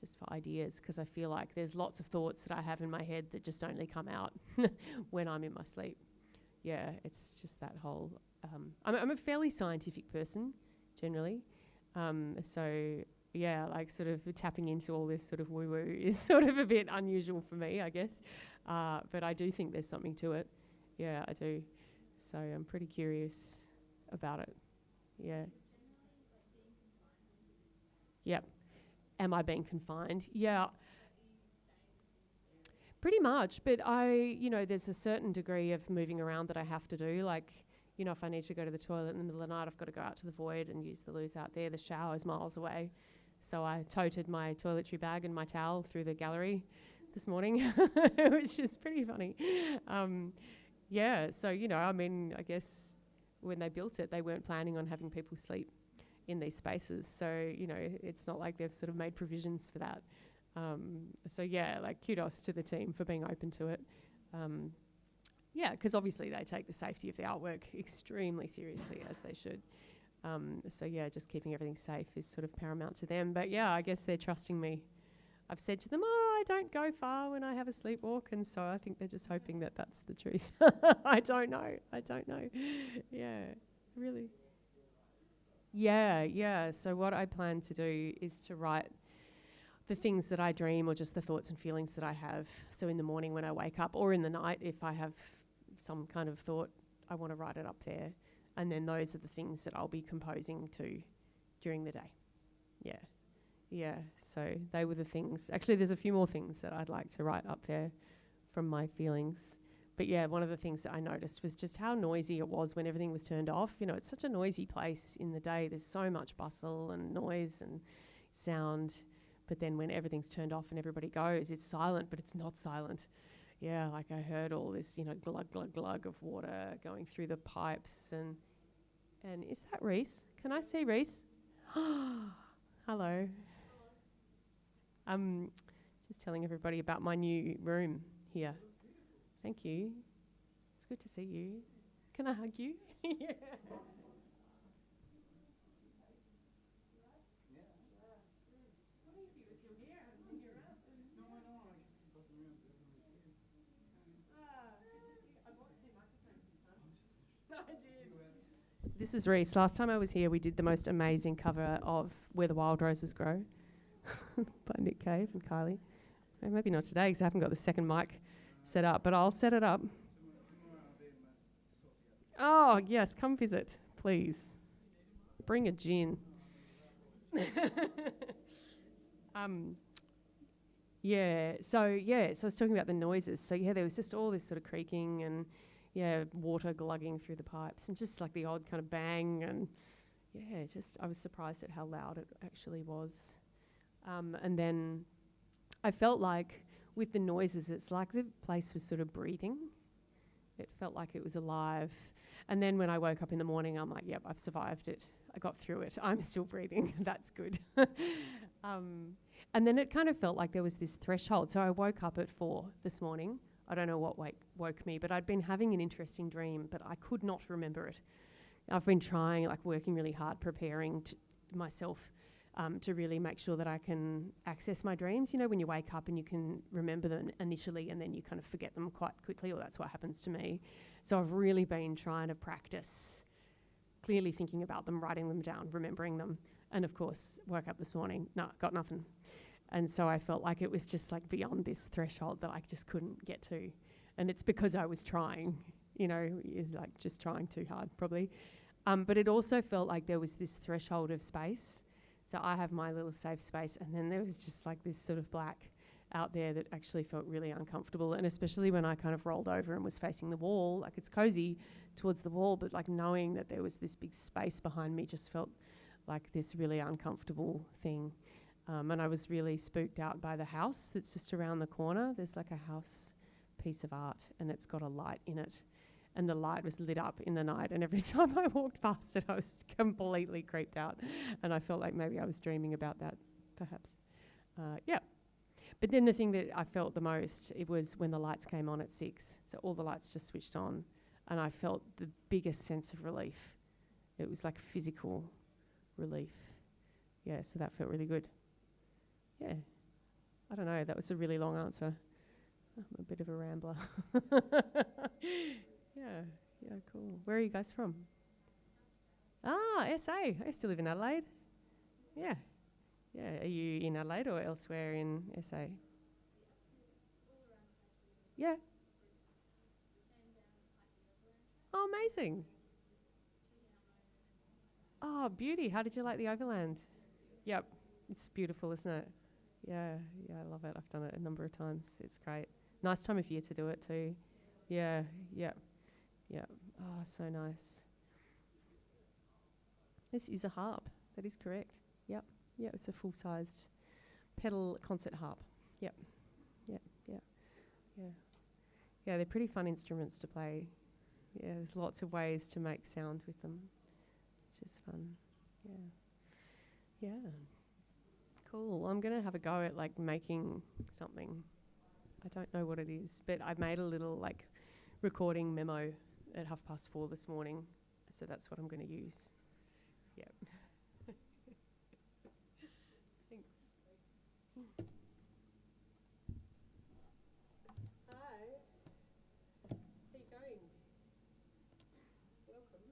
Speaker 3: just for ideas, because I feel like there's lots of thoughts that I have in my head that just only come out when I'm in my sleep. Yeah, it's just that whole. I'm a fairly scientific person, generally. So, yeah, like sort of tapping into all this sort of woo-woo is sort of a bit unusual for me, I guess. But I do think there's something to it. Yeah, I do. So I'm pretty curious about it. Yeah. Yep. Am I being confined? Yeah. Pretty much, but there's a certain degree of moving around that I have to do. Like, if I need to go to the toilet in the middle of the night, I've got to go out to the void and use the loos out there. The shower's miles away. So I toted my toiletry bag and my towel through the gallery this morning, which is pretty funny. So, I guess when they built it, they weren't planning on having people sleep in these spaces. So, it's not like they've sort of made provisions for that. Kudos to the team for being open to it. Because obviously they take the safety of the artwork extremely seriously, as they should. Just keeping everything safe is sort of paramount to them. But yeah, I guess they're trusting me. I've said to them, I don't go far when I have a sleepwalk, and so I think they're just hoping that that's the truth. I don't know. Yeah, really. Yeah. So what I plan to do is to write the things that I dream, or just the thoughts and feelings that I have. So in the morning when I wake up, or in the night if I have some kind of thought, I want to write it up there. And then those are the things that I'll be composing to during the day. Yeah. So they were the things. Actually, there's a few more things that I'd like to write up there from my feelings. But yeah, one of the things that I noticed was just how noisy it was when everything was turned off. It's such a noisy place in the day. There's so much bustle and noise and sound. But then when everything's turned off and everybody goes, it's silent, but it's not silent. yeah, like I heard all this, you know, glug, glug, glug of water going through the pipes. And is that Reese? Can I see Reese? Hello. Just telling everybody about my new room here. Thank you. It's good to see you. Can I hug you? Yeah. This is Reese. Last time I was here, we did the most amazing cover of Where the Wild Roses Grow by Nick Cave and Kylie. Maybe not today because I haven't got the second mic set up, but I'll set it up. Oh, yes, come visit, please. Bring a gin. So I was talking about the noises. So, yeah, there was just all this sort of creaking and, water glugging through the pipes and just like the odd kind of bang. And, I was surprised at how loud it actually was. And then I felt like with the noises, it's like the place was sort of breathing. It felt like it was alive. And then when I woke up in the morning, I'm like, yep, I've survived it. I got through it. I'm still breathing. That's good. And then it kind of felt like there was this threshold. So I woke up at 4 this morning. I don't know what woke me, but I'd been having an interesting dream, but I could not remember it. I've been trying, like working really hard, preparing myself to really make sure that I can access my dreams. You know, when you wake up and you can remember them initially and then you kind of forget them quite quickly, or that's what happens to me. So I've really been trying to practice clearly thinking about them, writing them down, remembering them. And of course, woke up this morning, got nothing. And so I felt like it was just like beyond this threshold that I just couldn't get to. And it's because I was trying, is like just trying too hard probably. But it also felt like there was this threshold of space. So I have my little safe space, and then there was just like this sort of black out there that actually felt really uncomfortable. And especially when I kind of rolled over and was facing the wall, like it's cozy towards the wall, but like knowing that there was this big space behind me just felt like this really uncomfortable thing. And I was really spooked out by the house that's just around the corner. There's like a house piece of art, and it's got a light in it. And the light was lit up in the night, and every time I walked past it, I was completely creeped out. And I felt like maybe I was dreaming about that, perhaps. But then the thing that I felt the most, it was when the lights came on at 6. So all the lights just switched on, and I felt the biggest sense of relief. It was like physical relief. Yeah, so that felt really good. Yeah. I don't know, that was a really long answer. I'm a bit of a rambler. Yeah, cool. Where are you guys from? Ah, SA. I used to live in Adelaide. Yeah. Are you in Adelaide or elsewhere in SA? Yeah. Oh, amazing. Oh, beauty. How did you like the overland? Yep. It's beautiful, isn't it? Yeah, I love it. I've done it a number of times. It's great. Nice time of year to do it too. Yeah. Oh, so nice. This is a harp. That is correct. Yep. Yeah, it's a full-sized pedal concert harp. Yep. Yeah, they're pretty fun instruments to play. Yeah, there's lots of ways to make sound with them, which is fun. Yeah. Cool. I'm going to have a go at like making something. I don't know what it is, but I made a little like recording memo at 4:30 this morning. So that's what I'm going to use. Yep. Thanks. Hi. How you going? Welcome.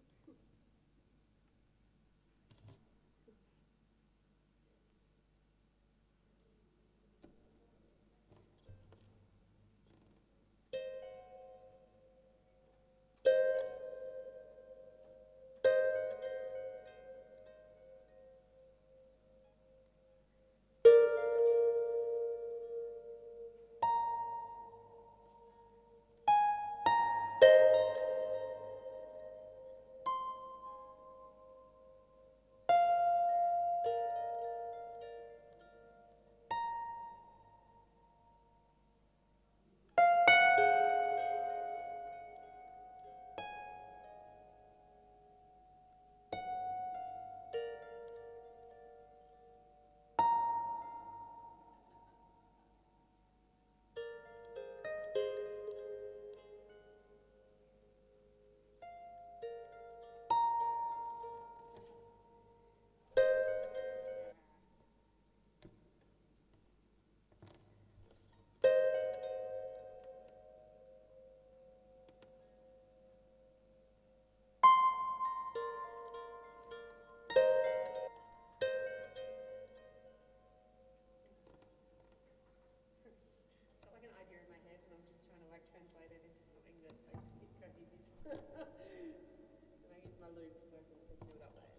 Speaker 3: And I use my loop so I can just do it up there.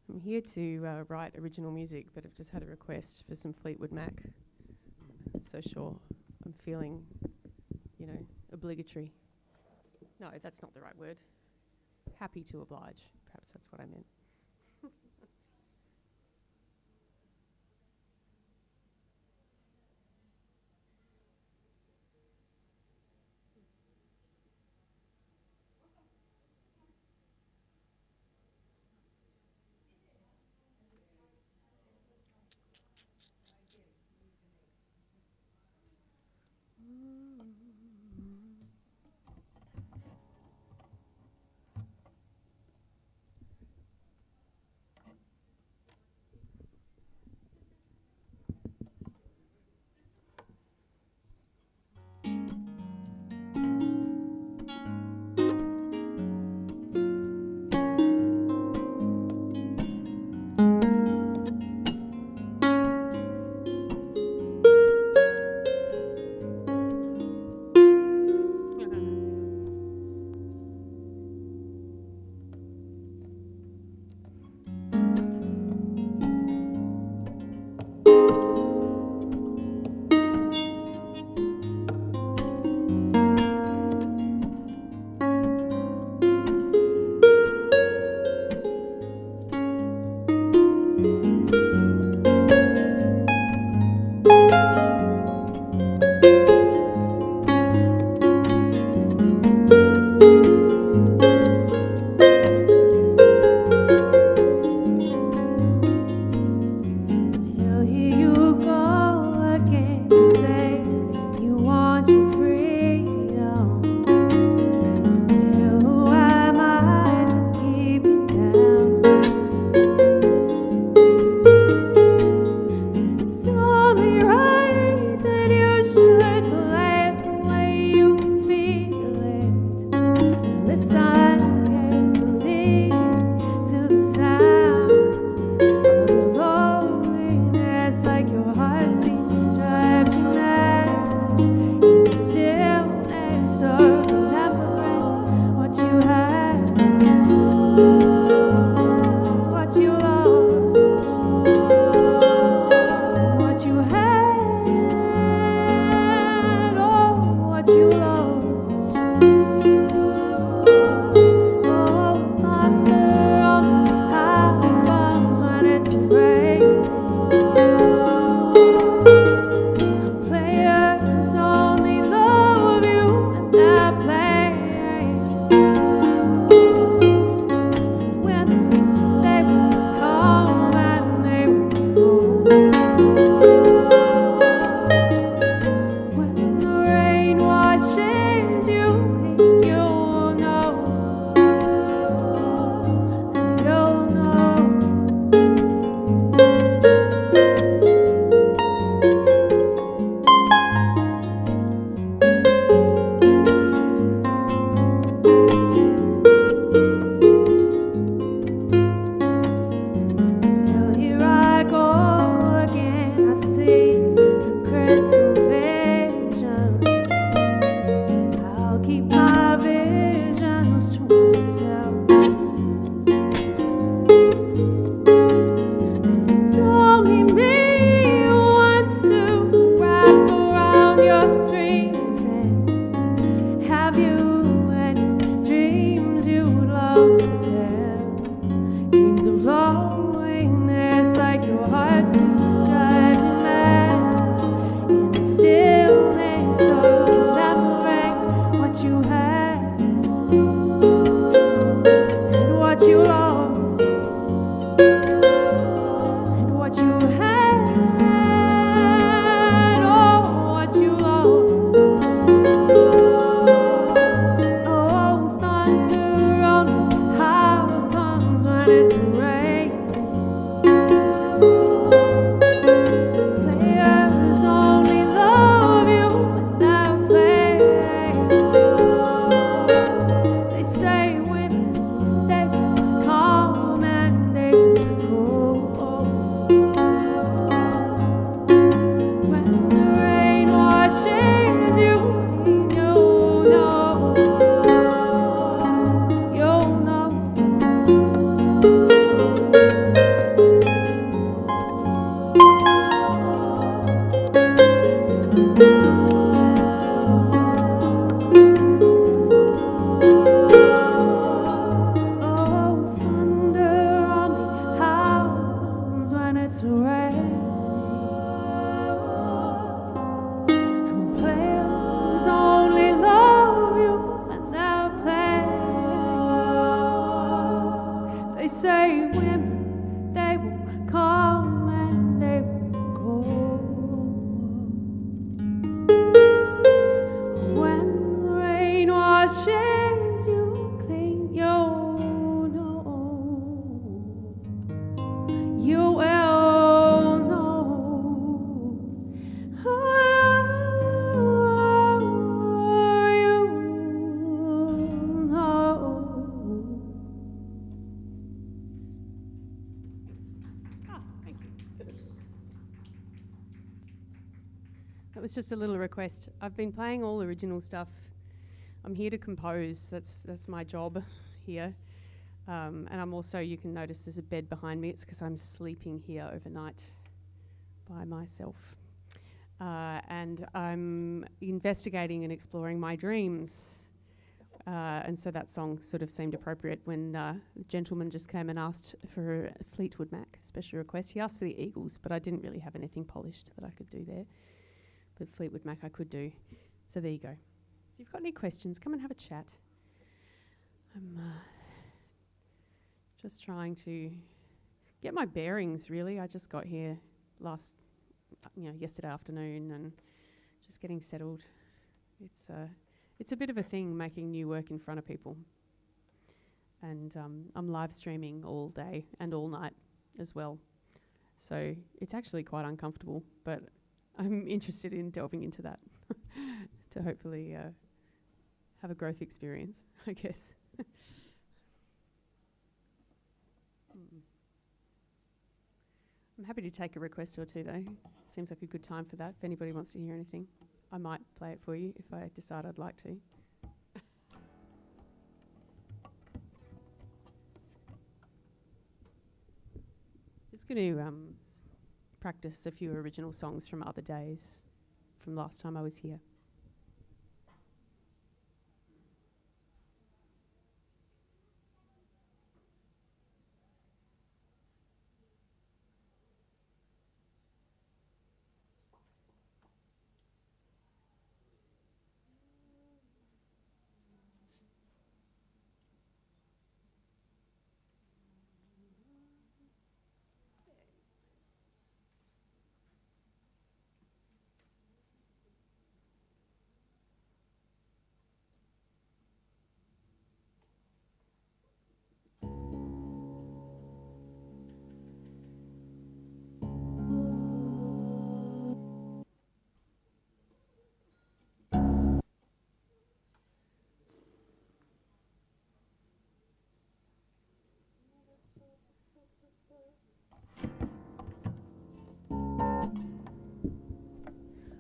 Speaker 3: I'm here to write original music, but I've just had a request for some Fleetwood Mac. So sure, I'm feeling, you know, obligatory. No, that's not the right word. Happy to oblige. Perhaps that's what I meant. washes you clean. You know, you will know. You know. Thank you. That was just a little request. I've been playing all original stuff. I'm here to compose. That's my job here. And I'm also, you can notice there's a bed behind me. It's because I'm sleeping here overnight by myself. And I'm investigating and exploring my dreams. And so that song sort of seemed appropriate when the gentleman just came and asked for a Fleetwood Mac special request. He asked for the Eagles, but I didn't really have anything polished that I could do there. But Fleetwood Mac I could do. So there you go. If you've got any questions, come and have a chat. I'm just trying to get my bearings, really. I just got here yesterday afternoon and just getting settled. It's a bit of a thing making new work in front of people. And I'm live streaming all day and all night as well. So it's actually quite uncomfortable, but I'm interested in delving into that to hopefully have a growth experience, I guess. I'm happy to take a request or two, though. Seems like a good time for that. If anybody wants to hear anything, I might play it for you if I decide I'd like to. Just going to practice a few original songs from other days, from last time I was here.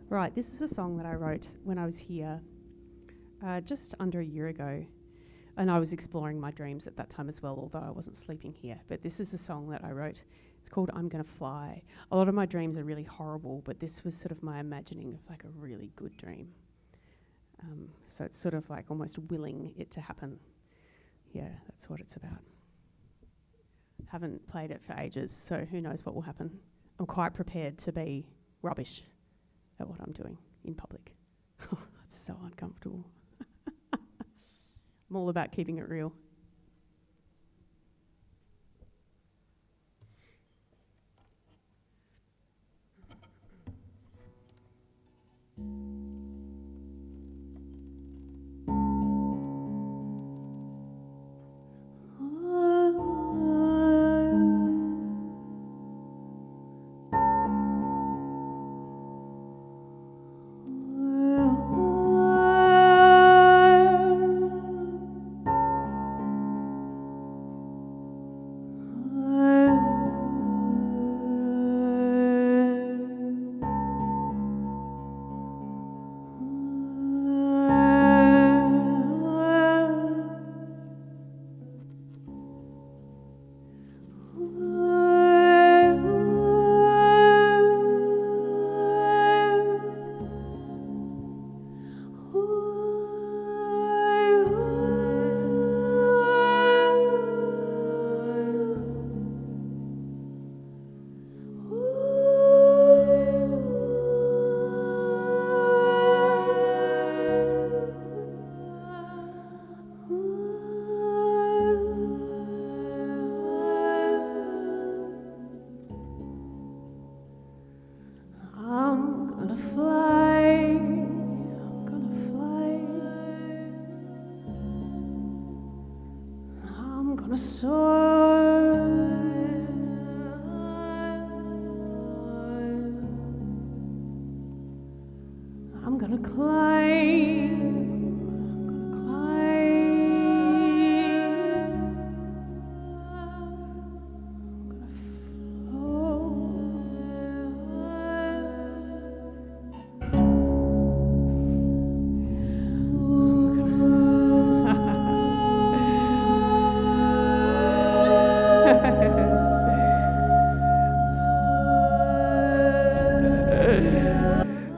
Speaker 3: Right, this is a song that I wrote when I was here just under a year ago. And I was exploring my dreams at that time as well, although I wasn't sleeping here. But this is a song that I wrote. It's called I'm Gonna Fly. A lot of my dreams are really horrible, but this was sort of my imagining of like a really good dream. So it's sort of like almost willing it to happen. Yeah, that's what it's about. Haven't played it for ages, so who knows what will happen. I'm quite prepared to be rubbish at what I'm doing in public. It's so uncomfortable. I'm all about keeping it real. gonna soar. I'm gonna climb.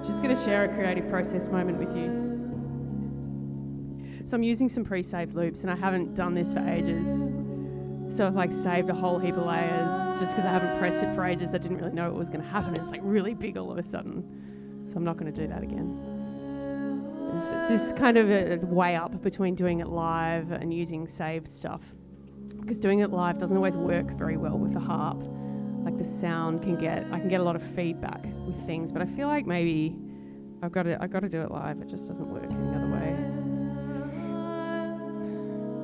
Speaker 3: Just going to share a creative process moment with you. So I'm using some pre-saved loops, and I haven't done this for ages. So I've like saved a whole heap of layers just because I haven't pressed it for ages. I didn't really know what was going to happen. It's like really big all of a sudden. So I'm not going to do that again. This is kind of a way up between doing it live and using saved stuff. Because doing it live doesn't always work very well with the harp. Like the sound I can get a lot of feedback with things, but I feel like maybe I've got to do it live. It just doesn't work any other way.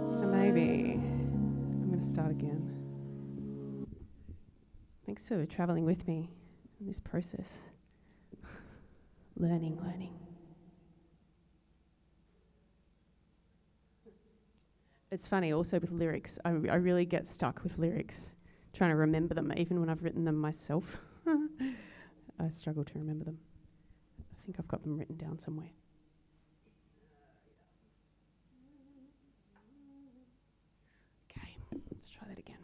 Speaker 3: So maybe I'm going to start again. Thanks for traveling with me in this process. Learning. It's funny also with lyrics. I really get stuck with lyrics, trying to remember them, even when I've written them myself. I struggle to remember them. I think I've got them written down somewhere. Okay, let's try that again.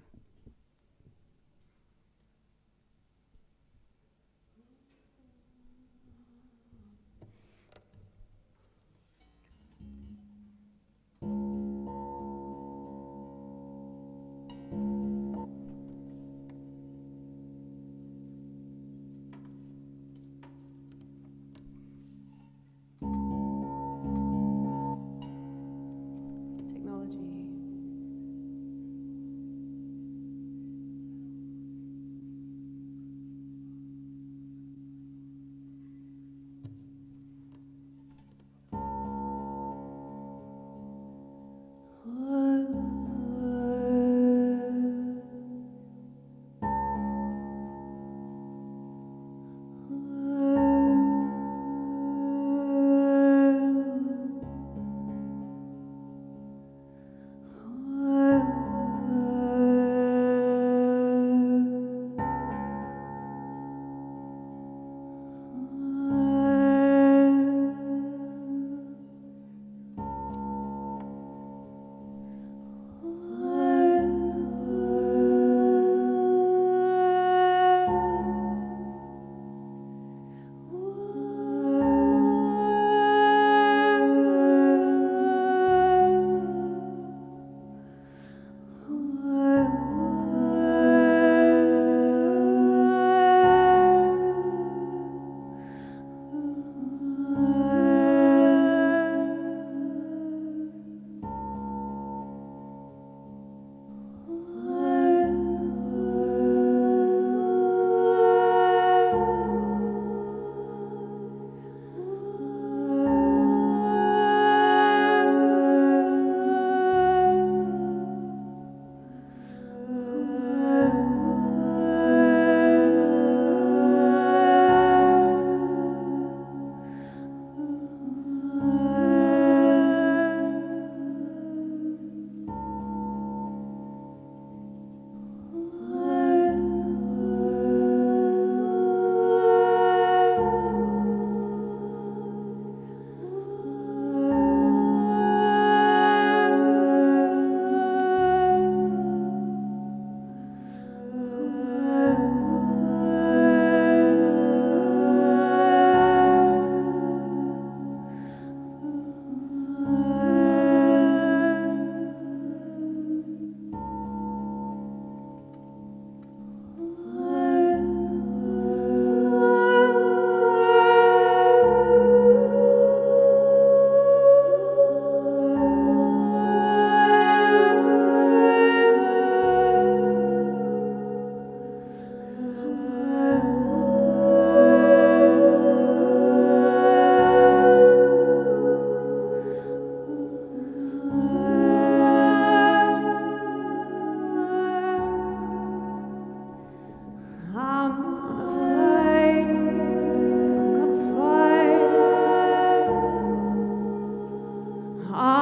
Speaker 3: Technology.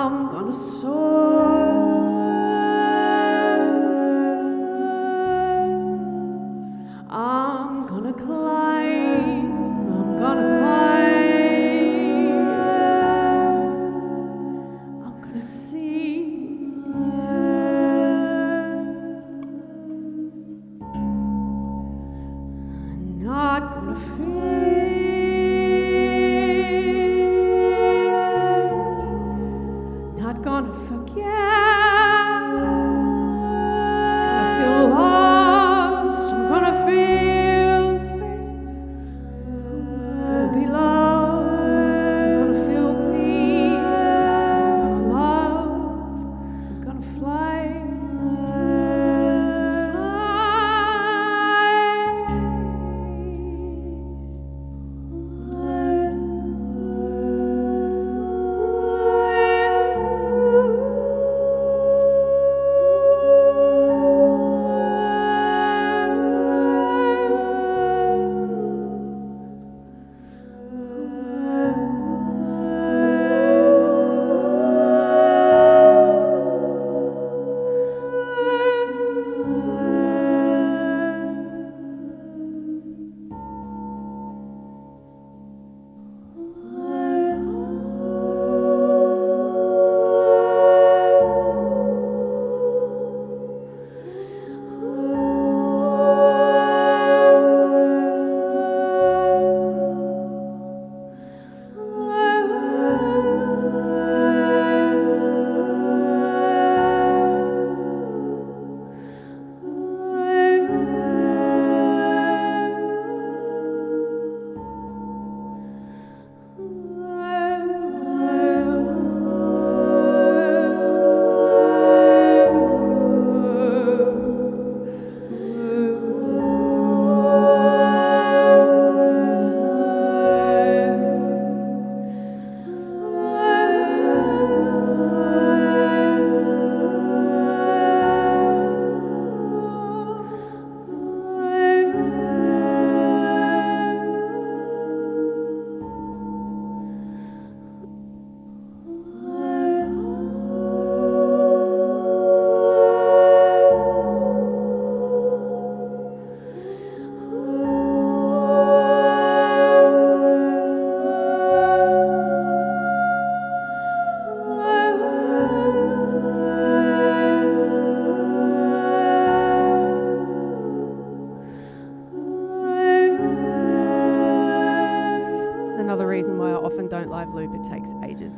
Speaker 3: I'm gonna soar. I'm gonna climb. I'm gonna climb. I'm gonna see. I'm not gonna fear. Not gonna forget. Gonna feel lost. I'm gonna feel safe. Gonna be loved. I'm gonna feel peace. I'm gonna love. I'm gonna fly. Another reason why I often don't live loop, it takes ages.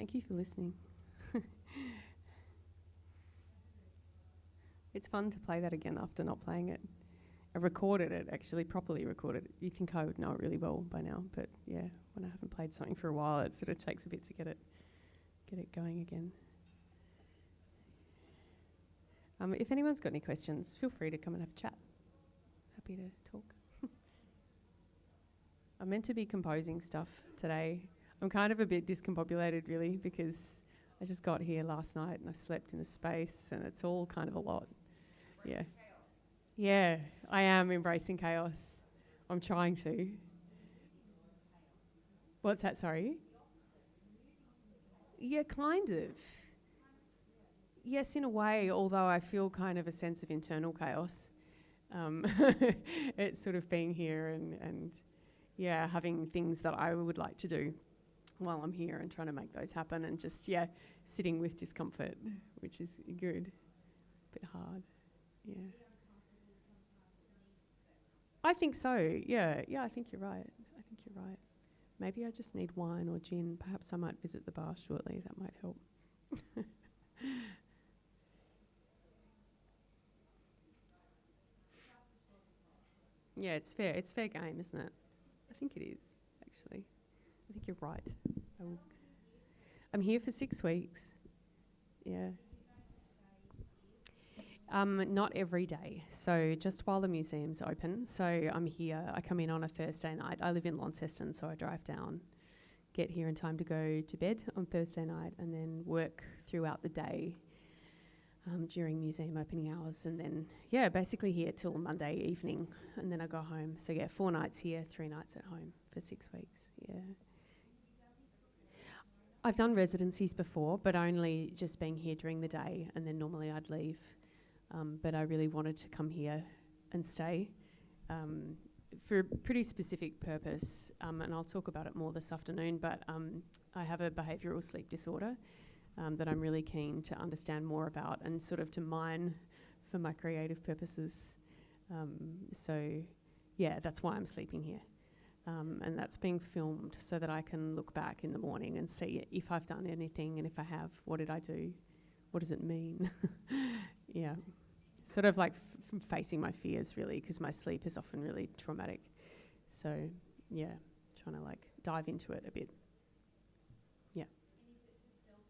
Speaker 3: Thank you for listening. It's fun to play that again after not playing it. I recorded it, actually properly recorded it. You think I would know it really well by now, but yeah, when I haven't played something for a while, it sort of takes a bit to get it going again. If anyone's got any questions, feel free to come and have a chat. Happy to talk. I'm meant to be composing stuff today. I'm kind of a bit discombobulated, really, because I just got here last night and I slept in the space, and it's all kind of a lot. Yeah. Yeah, I am embracing chaos. I'm trying to. What's that, sorry? Yeah, kind of. Yes, in a way, although I feel kind of a sense of internal chaos. It's sort of being here and yeah, having things that I would like to do while I'm here and trying to make those happen, and just, yeah, sitting with discomfort, which is good. A bit hard, yeah. I think so, yeah, I think you're right. Maybe I just need wine or gin. Perhaps I might visit the bar shortly. That might help. Yeah, it's fair. It's fair game, isn't it? I think it is, actually. I think you're right. I'm here for 6 weeks. Yeah. Not every day. So just while the museum's open. So I'm here. I come in on a Thursday night. I live in Launceston, so I drive down, get here in time to go to bed on Thursday night, and then work throughout the day during museum opening hours, and then, yeah, basically here till Monday evening, and then I go home. So, yeah, 4 nights here, 3 nights at home for 6 weeks, yeah. I've done residencies before, but only just being here during the day, and then normally I'd leave. But I really wanted to come here and stay for a pretty specific purpose, and I'll talk about it more this afternoon, but I have a behavioural sleep disorder that I'm really keen to understand more about and sort of to mine for my creative purposes. So, yeah, that's why I'm sleeping here. And that's being filmed so that I can look back in the morning and see if I've done anything, and if I have, what did I do? What does it mean? Yeah. Sort of like facing my fears, really, because my sleep is often really traumatic. So, yeah, trying to like dive into it a bit. Yeah.
Speaker 5: And is it just self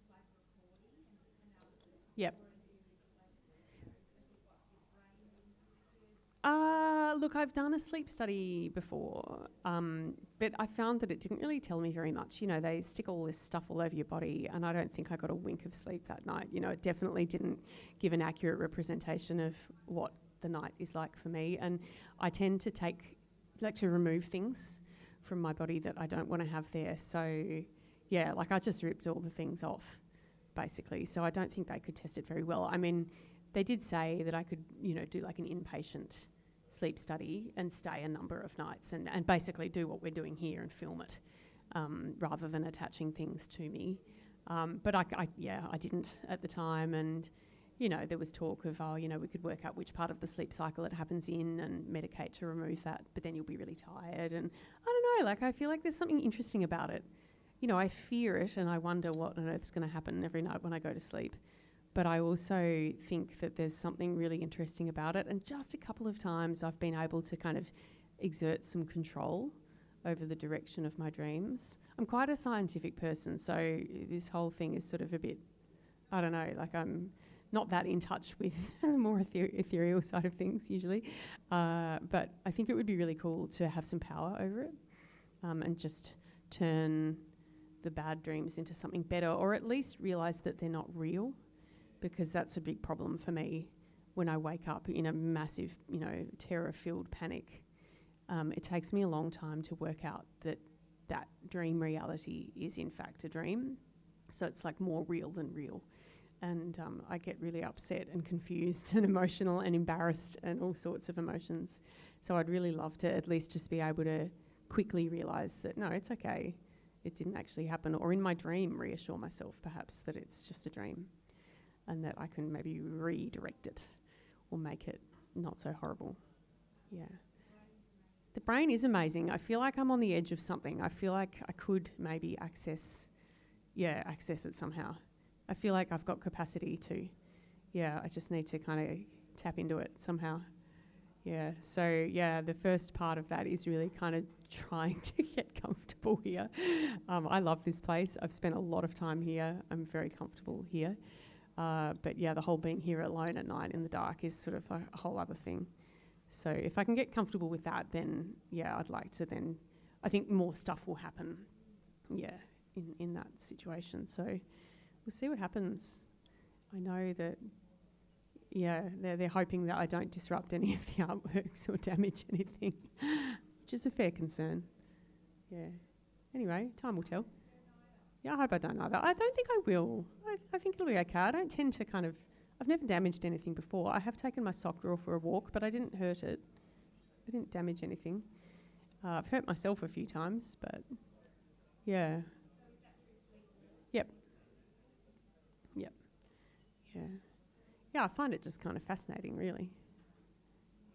Speaker 5: recording and analysis?
Speaker 3: Yep.
Speaker 5: Or do you like, your brain being tested?
Speaker 3: Look, I've done a sleep study before, but I found that it didn't really tell me very much. You know, they stick all this stuff all over your body, and I don't think I got a wink of sleep that night. You know, it definitely didn't give an accurate representation of what the night is like for me. And I tend to remove things from my body that I don't want to have there. So, yeah, like I just ripped all the things off, basically. So I don't think they could test it very well. I mean, they did say that I could, you know, do like an inpatient sleep study and stay a number of nights and basically do what we're doing here and film it, rather than attaching things to me. But I didn't at the time, and, you know, there was talk of, oh, you know, we could work out which part of the sleep cycle it happens in and medicate to remove that, but then you'll be really tired. And I don't know, like I feel like there's something interesting about it. You know, I fear it and I wonder what on earth's going to happen every night when I go to sleep. But I also think that there's something really interesting about it. And just a couple of times I've been able to kind of exert some control over the direction of my dreams. I'm quite a scientific person, so this whole thing is sort of a bit, I don't know, like I'm not that in touch with the more ethereal side of things usually. But I think it would be really cool to have some power over it, and just turn the bad dreams into something better, or at least realise that they're not real. Because that's a big problem for me when I wake up in a massive, you know, terror-filled panic. It takes me a long time to work out that that dream reality is in fact a dream. So it's like more real than real. And I get really upset and confused and emotional and embarrassed and all sorts of emotions. So I'd really love to at least just be able to quickly realise that, no, it's okay, it didn't actually happen. Or in my dream, reassure myself perhaps that it's just a dream, and that I can maybe redirect it or make it not so horrible. Yeah. The brain is amazing. I feel like I'm on the edge of something. I feel like I could maybe access access it somehow. I feel like I've got capacity to. Yeah, I just need to kind of tap into it somehow. Yeah, so the first part of that is really kind of trying to get comfortable here. I love this place. I've spent a lot of time here. I'm very comfortable here. But the whole being here alone at night in the dark is sort of a whole other thing. So if I can get comfortable with that, then I'd like to then, I think more stuff will happen, in that situation. So we'll see what happens. I know that, they're hoping that I don't disrupt any of the artworks or damage anything, which is a fair concern. Yeah. Anyway, time will tell. Yeah, I hope I don't either. I don't think I will. I think it'll be okay. I don't tend to I've never damaged anything before. I have taken my sock drawer for a walk, but I didn't hurt it. I didn't damage anything. I've hurt myself a few times, but yeah. Yep. Yeah. Yeah, I find it just kind of fascinating, really.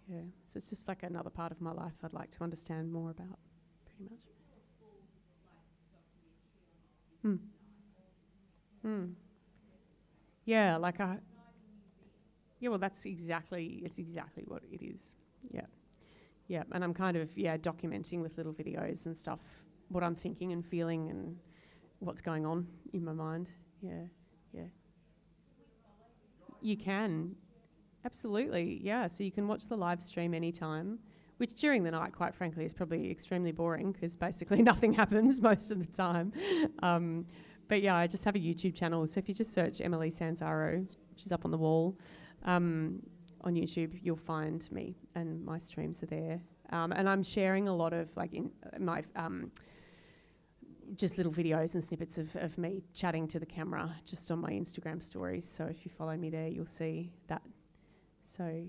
Speaker 3: Yeah, so it's just like another part of my life I'd like to understand more about, pretty much. Yeah, like well, it's exactly what it is. Yeah, and I'm kind of, documenting with little videos and stuff what I'm thinking and feeling and what's going on in my mind. Yeah. You can, absolutely, so you can watch the live stream anytime, which during the night, quite frankly, is probably extremely boring because basically nothing happens most of the time. But I just have a YouTube channel, so if you just search Emily Sanzaro, which is up on the wall, on YouTube, you'll find me and my streams are there. And I'm sharing a lot of, like, in my just little videos and snippets of me chatting to the camera just on my Instagram stories. So if you follow me there, you'll see that. So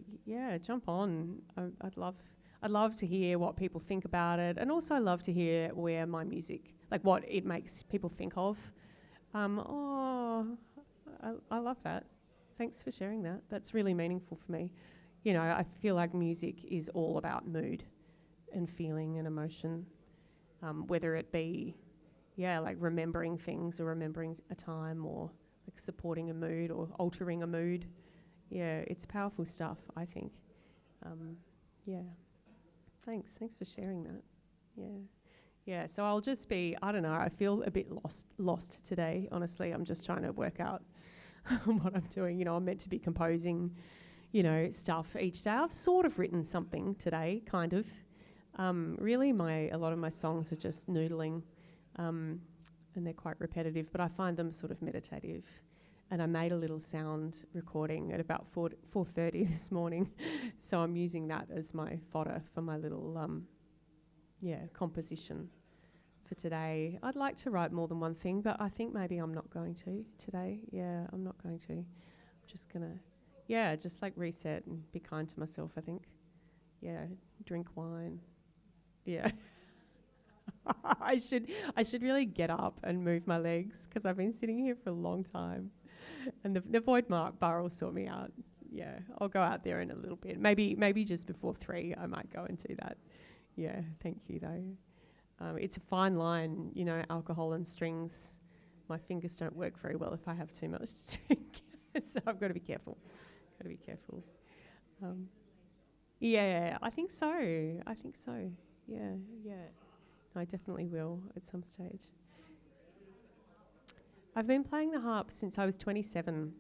Speaker 3: jump on. I'd love to hear what people think about it, and also I love to hear where my music, like what it makes people think of. I love that. Thanks for sharing that. That's really meaningful for me. I feel like music is all about mood and feeling and emotion, whether it be like remembering things or remembering a time or like supporting a mood or altering a mood. Yeah, it's powerful stuff, I think. Thanks for sharing that. Yeah, so I'll just be, I don't know, I feel a bit lost today, honestly. I'm just trying to work out what I'm doing. I'm meant to be composing, stuff each day. I've sort of written something today, kind of. Really, a lot of my songs are just noodling, and they're quite repetitive, but I find them sort of meditative. And I made a little sound recording at about 4:30 this morning, so I'm using that as my fodder for my little composition for today. I'd like to write more than one thing, but I think maybe I'm not going to today. I'm not going to. I'm just gonna just like reset and be kind to myself, I think. Drink wine. I should really get up and move my legs because I've been sitting here for a long time. And the void bar will sort me out. I'll go out there in a little bit. Maybe just before 3 I might go and do that. Thank you though. It's a fine line, alcohol and strings. My fingers don't work very well if I have too much to drink. So I've got to be careful. I think so. I definitely will at some stage. I've been playing the harp since I was 27.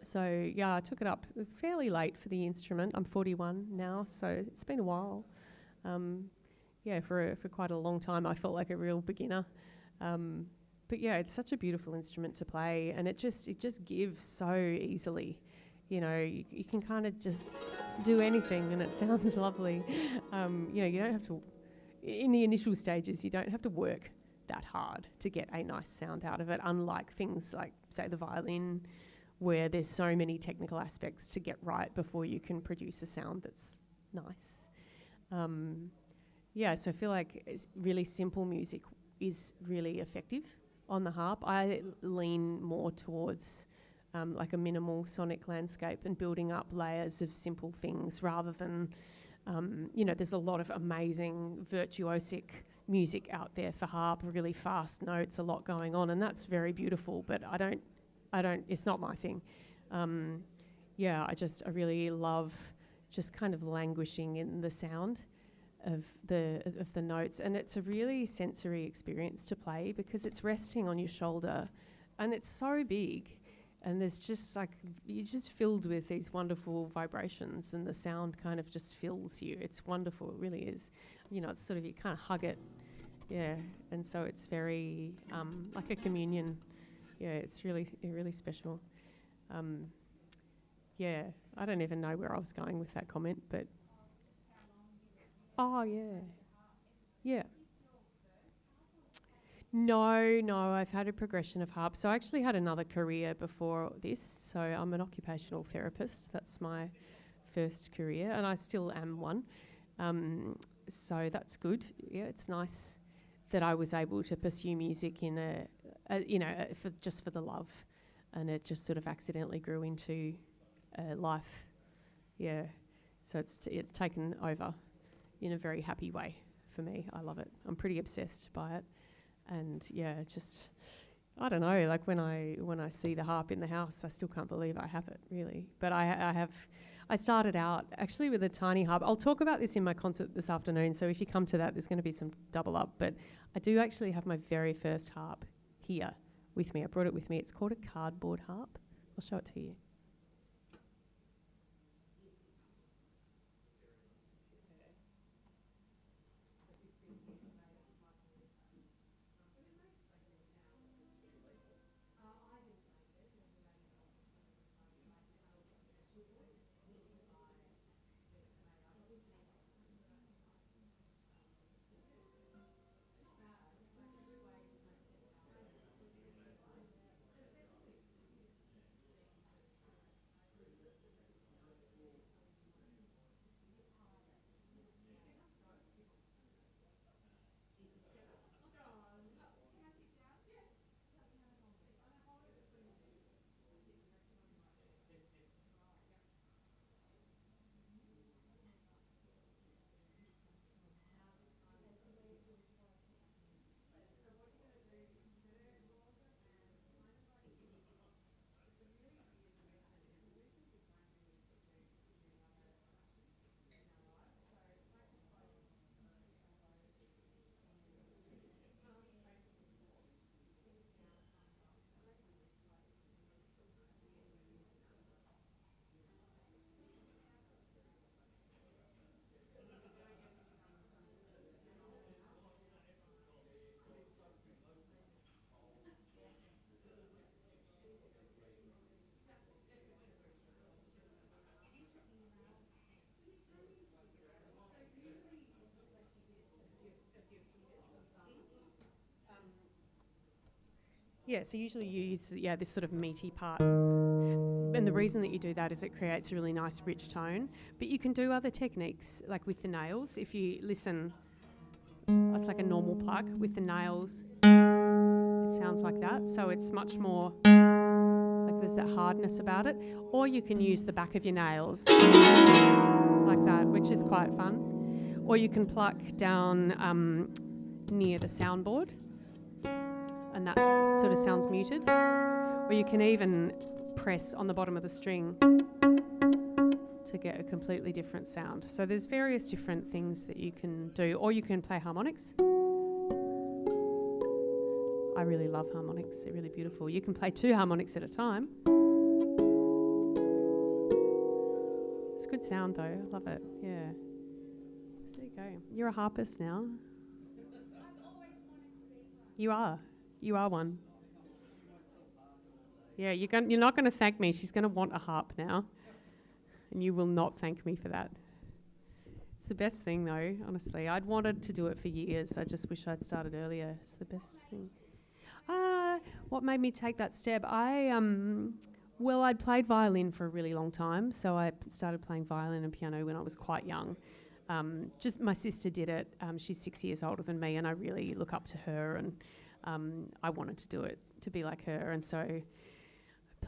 Speaker 3: So, I took it up fairly late for the instrument. I'm 41 now, so it's been a while. For quite a long time, I felt like a real beginner. But it's such a beautiful instrument to play, and it just gives so easily. You can kind of just do anything, and it sounds lovely. You don't have to, in the initial stages, you don't have to work that hard to get a nice sound out of it, unlike things like, say, the violin, where there's so many technical aspects to get right before you can produce a sound that's nice. So I feel like really simple music is really effective on the harp. I lean more towards like a minimal sonic landscape and building up layers of simple things rather than, there's a lot of amazing virtuosic music out there for harp, really fast notes, a lot going on, and that's very beautiful, but I don't, it's not my thing. Yeah, I really love just kind of languishing in the sound of the notes, and it's a really sensory experience to play because it's resting on your shoulder, and it's so big, and there's just like, you're just filled with these wonderful vibrations, and the sound kind of just fills you. It's wonderful, it really is. You know, it's sort of, you can't hug it, yeah, and so it's very like a communion. Yeah, it's really special. Yeah, I don't even know where I was going with that comment, but oh yeah, yeah. No, I've had a progression of harp. So I actually had another career before this. So I'm an occupational therapist. That's my first career, and I still am one. So that's good. Yeah, it's nice that I was able to pursue music in just for the love, and it just sort of accidentally grew into life. Yeah, so it's taken over in a very happy way for me. I love it. I'm pretty obsessed by it. And yeah, just, I don't know, like when I see the harp in the house, I still can't believe I have it, really. But I started out actually with a tiny harp. I'll talk about this in my concert this afternoon, so if you come to that, there's going to be some double up. But I do actually have my very first harp here with me. I brought it with me. It's called a cardboard harp. I'll show it to you. Yeah, so usually you use this sort of meaty part. And the reason that you do that is it creates a really nice rich tone. But you can do other techniques, like with the nails. If you listen, it's like a normal pluck. With the nails, it sounds like that. So it's much more, like there's that hardness about it. Or you can use the back of your nails, like that, which is quite fun. Or you can pluck down near the soundboard, and that sort of sounds muted. Or you can even press on the bottom of the string to get a completely different sound. So there's various different things that you can do. Or you can play harmonics. I really love harmonics. They're really beautiful. You can play 2 harmonics at a time. It's good sound though. I love it. Yeah. So there you go. You're a harpist now.
Speaker 5: I've always wanted to be one.
Speaker 3: You are. You are one. Yeah, you're not going to thank me. She's going to want a harp now. And you will not thank me for that. It's the best thing though, honestly. I'd wanted to do it for years. I just wish I'd started earlier. It's the best thing. What made me take that step? I'd played violin for a really long time. So I started playing violin and piano when I was quite young. Just my sister did it. She's 6 years older than me, and I really look up to her, and I wanted to do it, to be like her. And so I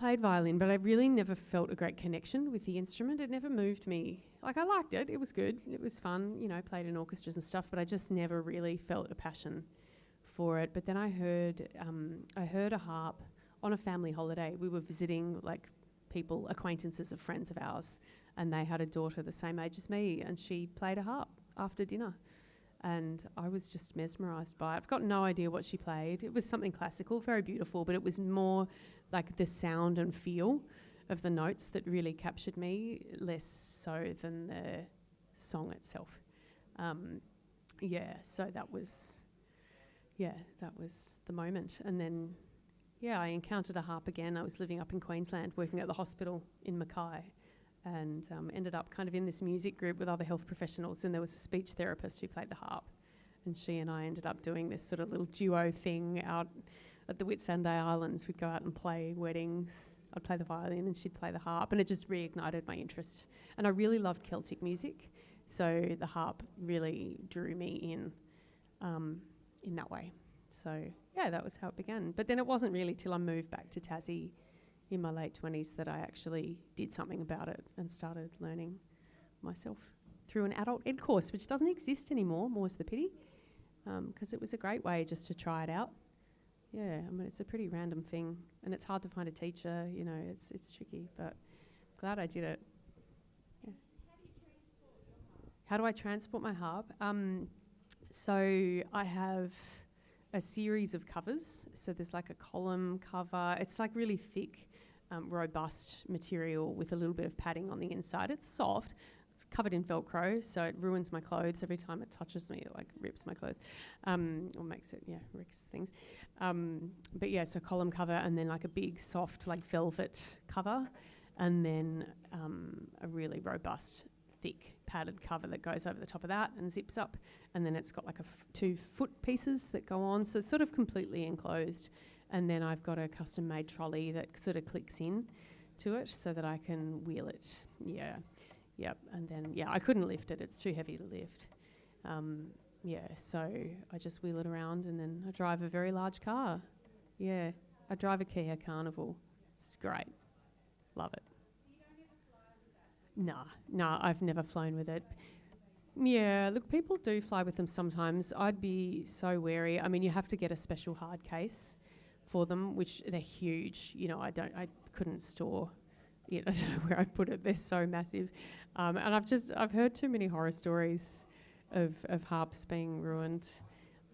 Speaker 3: played violin, but I really never felt a great connection with the instrument. It never moved me. Like, I liked it. It was good. It was fun, you know, played in orchestras and stuff, but I just never really felt a passion for it. But then I heard a harp on a family holiday. We were visiting, like, people, acquaintances of friends of ours, and they had a daughter the same age as me, and she played a harp after dinner. And I was just mesmerised by it. I've got no idea what she played. It was something classical, very beautiful, but it was more like the sound and feel of the notes that really captured me, less so than the song itself. So that was the moment. And then, I encountered a harp again. I was living up in Queensland, working at the hospital in Mackay, and ended up kind of in this music group with other health professionals, and there was a speech therapist who played the harp, and she and I ended up doing this sort of little duo thing out at the Whitsunday Islands. We'd go out and play weddings. I'd play the violin and she'd play the harp, and it just reignited my interest. And I really loved Celtic music, so the harp really drew me in that way. So that was how it began. But then it wasn't really till I moved back to Tassie in my late 20s that I actually did something about it and started learning myself through an adult ed course, which doesn't exist anymore, more's the pity, because it was a great way just to try it out. Yeah, I mean, it's a pretty random thing, and it's hard to find a teacher, you know, it's tricky, but glad I did it. Yeah. How do I transport my harp? So I have a series of covers. So there's like a column cover. It's like really thick, robust material with a little bit of padding on the inside. It's soft. It's covered in Velcro, so it ruins my clothes every time it touches me. It like rips my clothes, or makes it, wrecks things. So column cover, and then like a big soft like velvet cover, and then a really robust, thick padded cover that goes over the top of that and zips up, and then it's got like 2 foot pieces that go on, so it's sort of completely enclosed. And then I've got a custom made trolley that sort of clicks in to it so that I can wheel it. And then I couldn't lift it, it's too heavy to lift. So I just wheel it around, and then I drive a very large car. I drive a Kia Carnival. It's great. Love it. Nah, I've never flown with it. Yeah, look, people do fly with them sometimes. I'd be so wary. I mean, you have to get a special hard case for them, which they're huge. You know, I couldn't store. I don't know where I'd put it. They're so massive. And I've heard too many horror stories of harps being ruined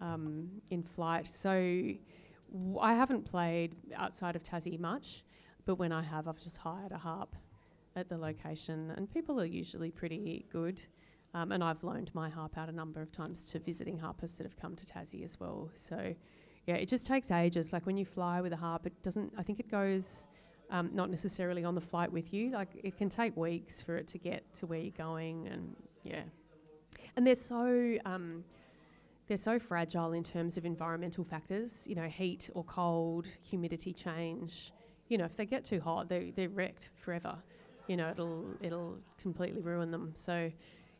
Speaker 3: in flight. So I haven't played outside of Tassie much, but when I have, I've just hired a harp at the location, and people are usually pretty good. And I've loaned my harp out a number of times to visiting harpists that have come to Tassie as well. So, it just takes ages. Like when you fly with a harp, it doesn't, I think it goes not necessarily on the flight with you. Like it can take weeks for it to get to where you're going, and and they're so fragile in terms of environmental factors. You know, heat or cold, humidity change. You know, if they get too hot, they're wrecked forever. You know, it'll completely ruin them. So,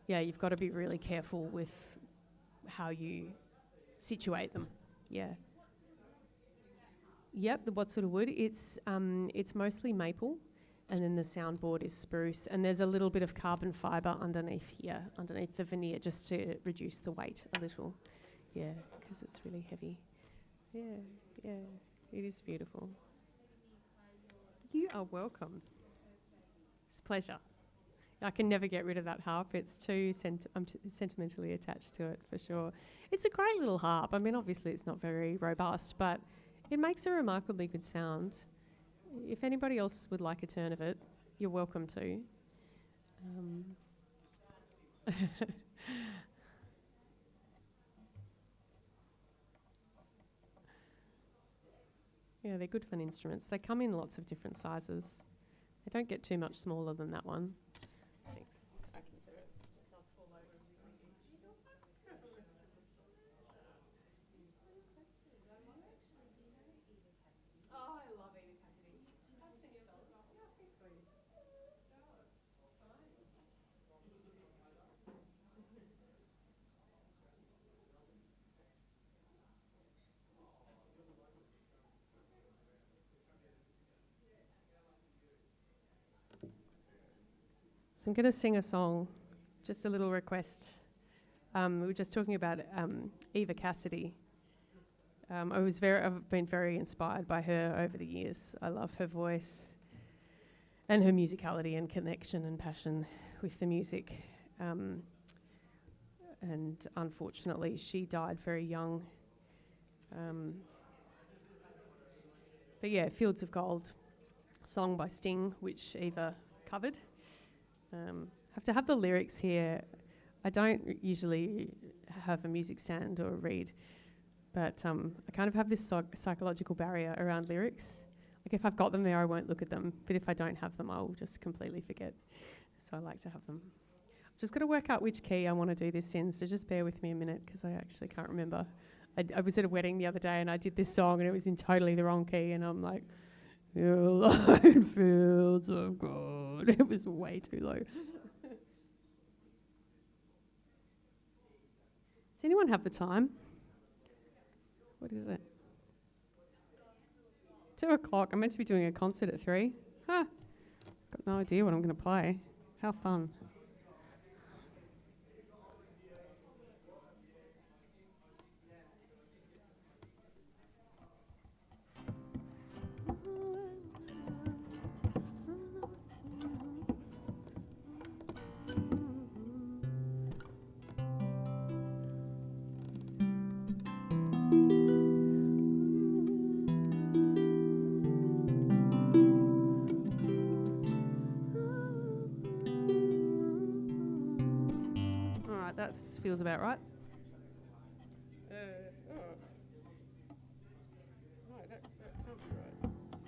Speaker 3: you've got to be really careful with how you situate them. Yep, what sort of wood? It's mostly maple, and then the soundboard is spruce, and there's a little bit of carbon fibre underneath the veneer, just to reduce the weight a little. Because it's really heavy. It is beautiful. You are welcome. It's a pleasure. I can never get rid of that harp. It's I'm sentimentally attached to it, for sure. It's a great little harp. I mean, obviously it's not very robust, but it makes a remarkably good sound. If anybody else would like a turn of it, you're welcome to. They're good fun instruments. They come in lots of different sizes. They don't get too much smaller than that one. Thanks. I consider it. It does fall over really easy. Oh, I love Edith Cassidy. I sing songs. Yeah, I sing for you. I'm going to sing a song, just a little request. We were just talking about Eva Cassidy. I've been very inspired by her over the years. I love her voice and her musicality and connection and passion with the music. And unfortunately, she died very young. But yeah, Fields of Gold, song by Sting, which Eva covered. Have to have the lyrics here. I don't usually have a music stand or read, but I kind of have this psychological barrier around lyrics. Like if I've got them there, I won't look at them, but if I don't have them, I'll just completely forget. So I like to have them. Just got to work out which key I want to do this in, so just bear with me a minute because I actually can't remember. I was at a wedding the other day and I did this song and it was in totally the wrong key and I'm like, "Your light fields of gold." It was way too low. Does anyone have the time? What is it? 2 o'clock. I'm meant to be doing a concert at 3. Got no idea what I'm going to play. How fun. That feels about right. That can't be right.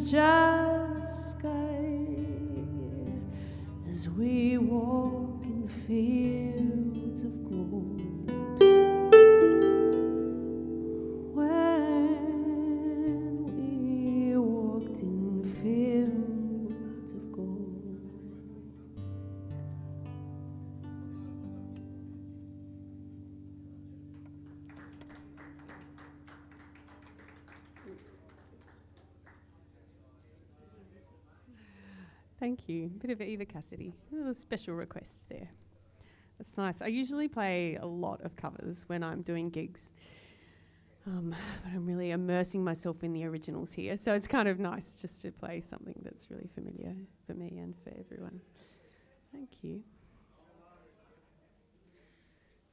Speaker 3: just sky as we walk in fields of gold. When we walked in fields of gold. Thank you. Bit of Eva Cassidy. A little special request there. That's nice. I usually play a lot of covers when I'm doing gigs, but I'm really immersing myself in the originals here. So it's kind of nice just to play something that's really familiar for me and for everyone. Thank you.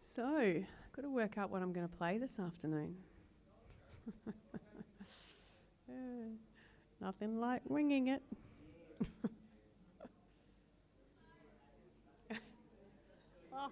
Speaker 3: So, I've got to work out what I'm going to play this afternoon. Nothing like winging it. Oh.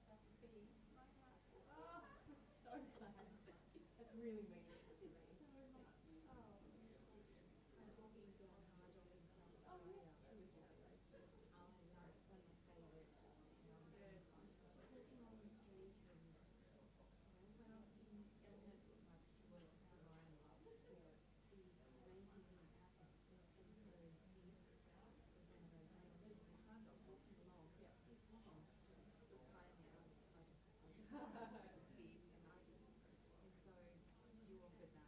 Speaker 3: That's really meaningful to me.
Speaker 5: So much. Oh. I was walking down Harjob in South Australia. It's one of my favourite towns. Just walking along the street and well, in element like well, how I love these amazing happenings and so peace was one of those things. Walking along, this woman just was playing it. I just and so you offered that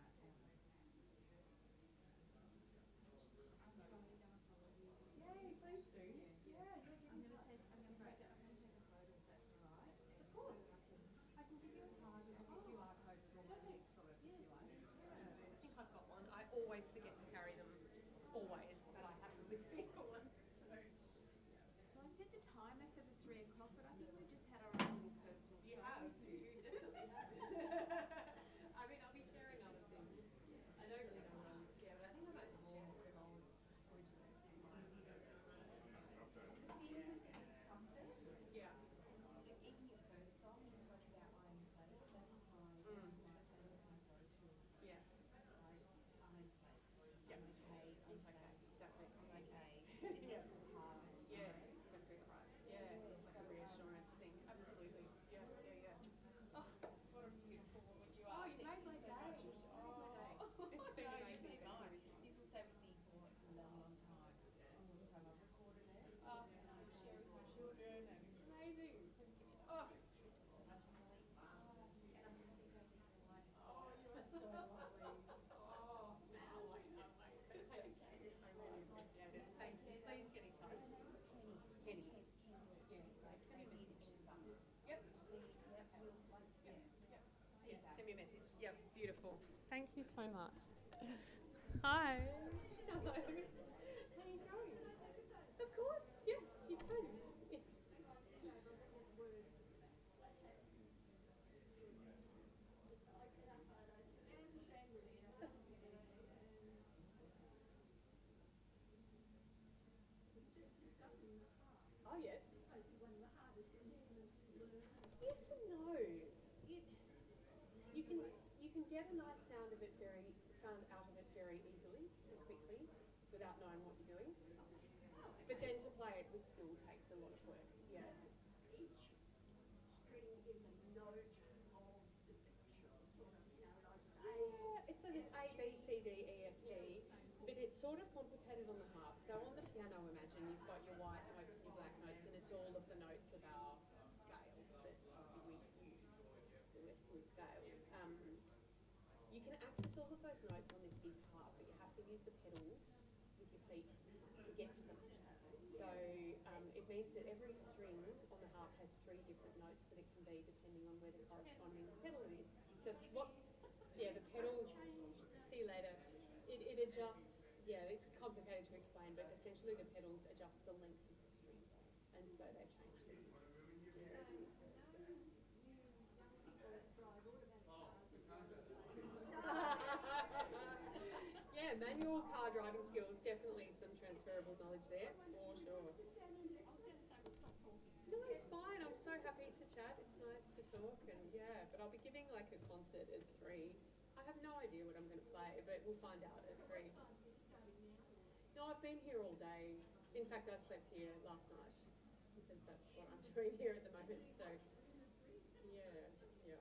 Speaker 1: Yay, please do. Yeah,
Speaker 5: I'm gonna take a photo if that's alright.
Speaker 1: Of course.
Speaker 5: I can give you a card with a QR code with all my links on it if you like.
Speaker 1: I think I've got one. I always forget to carry them. Always, but I have them with me once.
Speaker 5: So I set the timer for the 3 o'clock, but I think we've just had our own little personal
Speaker 1: You
Speaker 5: show.
Speaker 1: have. You definitely have. I mean, I'll be sharing other things. I don't really know what I'm going to share, but I think I might share the scroll original.
Speaker 5: Comfort.
Speaker 1: Yeah.
Speaker 5: Even your first song, you spoke about I Am Safe. That was my go-to.
Speaker 1: Yeah.
Speaker 5: I'm safe.
Speaker 1: Yeah.
Speaker 5: I'm okay.
Speaker 1: It's okay. Exactly.
Speaker 5: I'm okay.
Speaker 1: Yeah.
Speaker 5: This will pass.
Speaker 1: Yes, exactly right. Yeah, it's like a reassurance thing. Absolutely. Yeah, yeah, yeah. Oh, what a beautiful woman you are.
Speaker 5: Oh, you made my day.
Speaker 1: So much. It's been amazing.
Speaker 5: Usually mine. This will stay with me for a long, long time. A long time. I've recorded it.
Speaker 1: Oh,
Speaker 5: And I will share with my children and
Speaker 1: amazing. Oh,
Speaker 5: I'm really and I'm happy to go with my life.
Speaker 1: oh, you are so lovely. Oh, now I know, mate. But thank you. I really appreciate it. Thank you. Please get in touch.
Speaker 5: Kenny.
Speaker 1: Kenny.
Speaker 5: Kenny.
Speaker 1: Yeah, great. Send me a message. Yep.
Speaker 5: Yep. We'll like.
Speaker 1: Yep. Yep. Yeah, send me a message. Yep, beautiful. Thank you so much. Hi. Hello. How are you going? Of course, yes, you can. Yeah. Oh yes.
Speaker 5: It's supposed to be one of the hardest instruments to learn.
Speaker 1: Yes and no. You can get a nice sound out of it very easily and quickly without knowing what you're doing.
Speaker 5: Oh,
Speaker 1: But
Speaker 5: okay.
Speaker 1: then to play it with school takes a lot of work. Yeah.
Speaker 5: Each string is a note of definition, sort of, you know, like A.
Speaker 1: Yeah. So there's A, B, C, D, E, F, G. But it's sort of complicated on the harp. So on the piano, imagine you've got your white notes and your black notes, and it's all of the notes of our scale that we use, the Western scale. You can access all of those notes on this big harp, but you have to use the pedals with your feet to get to them. So it means that every string on the harp has 3 different notes that it can be depending on where the corresponding pedal it is. So what? Yeah, the pedals. See you later. It adjusts. Yeah, it's complicated to explain, but essentially the pedals adjust the length of the string, and so they change the pitch.
Speaker 5: So no new young people that drive automatic cars should learn to play.
Speaker 1: Yeah, manual car driving skills, definitely some transferable knowledge there, for sure.
Speaker 5: I was going to say we'll stop talking.
Speaker 1: No, it's fine. I'm so happy to chat. It's nice to talk, and yeah, but I'll be giving like a concert at 3. I have no idea what I'm going to play, but we'll find out at 3.
Speaker 5: What time are you starting now?
Speaker 1: No, I've been here all day. In fact, I slept here last night because that's what I'm doing here at the moment. So yeah, yeah,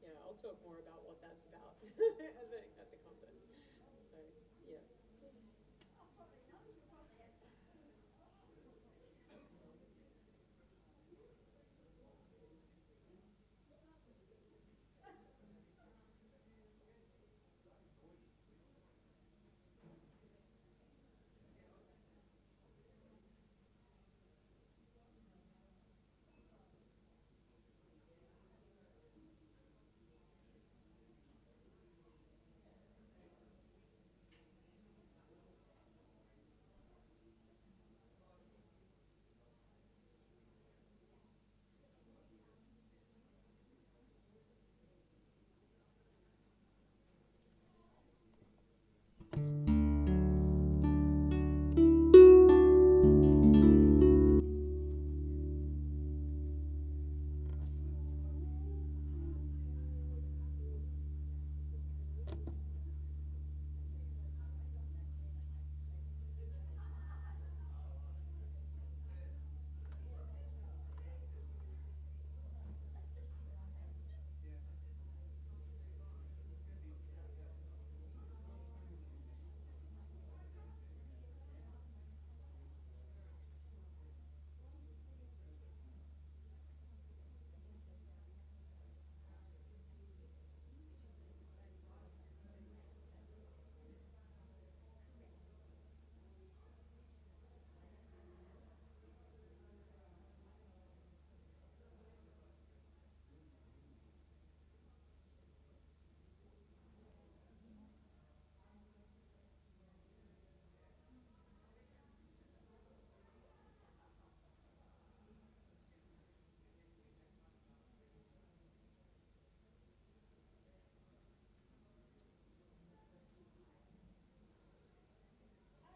Speaker 1: yeah. I'll talk more about what that's about at the concert. So yeah.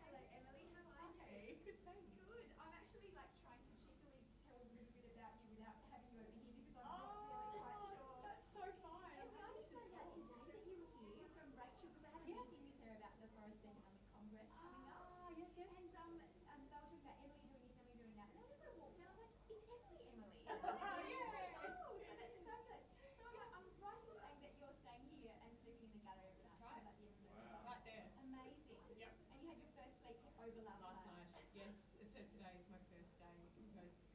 Speaker 4: Hello, Emily. How are you?
Speaker 1: Hey, good, thanks.
Speaker 4: Good. I'm actually like trying to cheekily tell a little bit about you without having you over here because I'm not really quite sure.
Speaker 1: That's so fine.
Speaker 4: And
Speaker 1: I'm
Speaker 4: I
Speaker 1: happy
Speaker 4: only
Speaker 1: to
Speaker 4: found out
Speaker 1: talk.
Speaker 4: today that you were here from Rachel because I had a
Speaker 1: Yes.
Speaker 4: meeting with her about the Forest Economic Congress coming up.
Speaker 1: Yes, yes.
Speaker 4: And they were talking about Emily doing this, Emily doing that. And then as I walked in, I was like, it's Emily, Emily.
Speaker 1: Yay.
Speaker 4: Oh, so that's fabulous. So I'm right in saying that you're staying here and sleeping in the gallery overnight.
Speaker 1: That's right.
Speaker 4: At the end of the
Speaker 2: Wow.
Speaker 4: river.
Speaker 1: Right there.
Speaker 4: Amazing.
Speaker 1: Yep.
Speaker 4: And you had your first sleep over last night.
Speaker 1: Yes. So today is my first day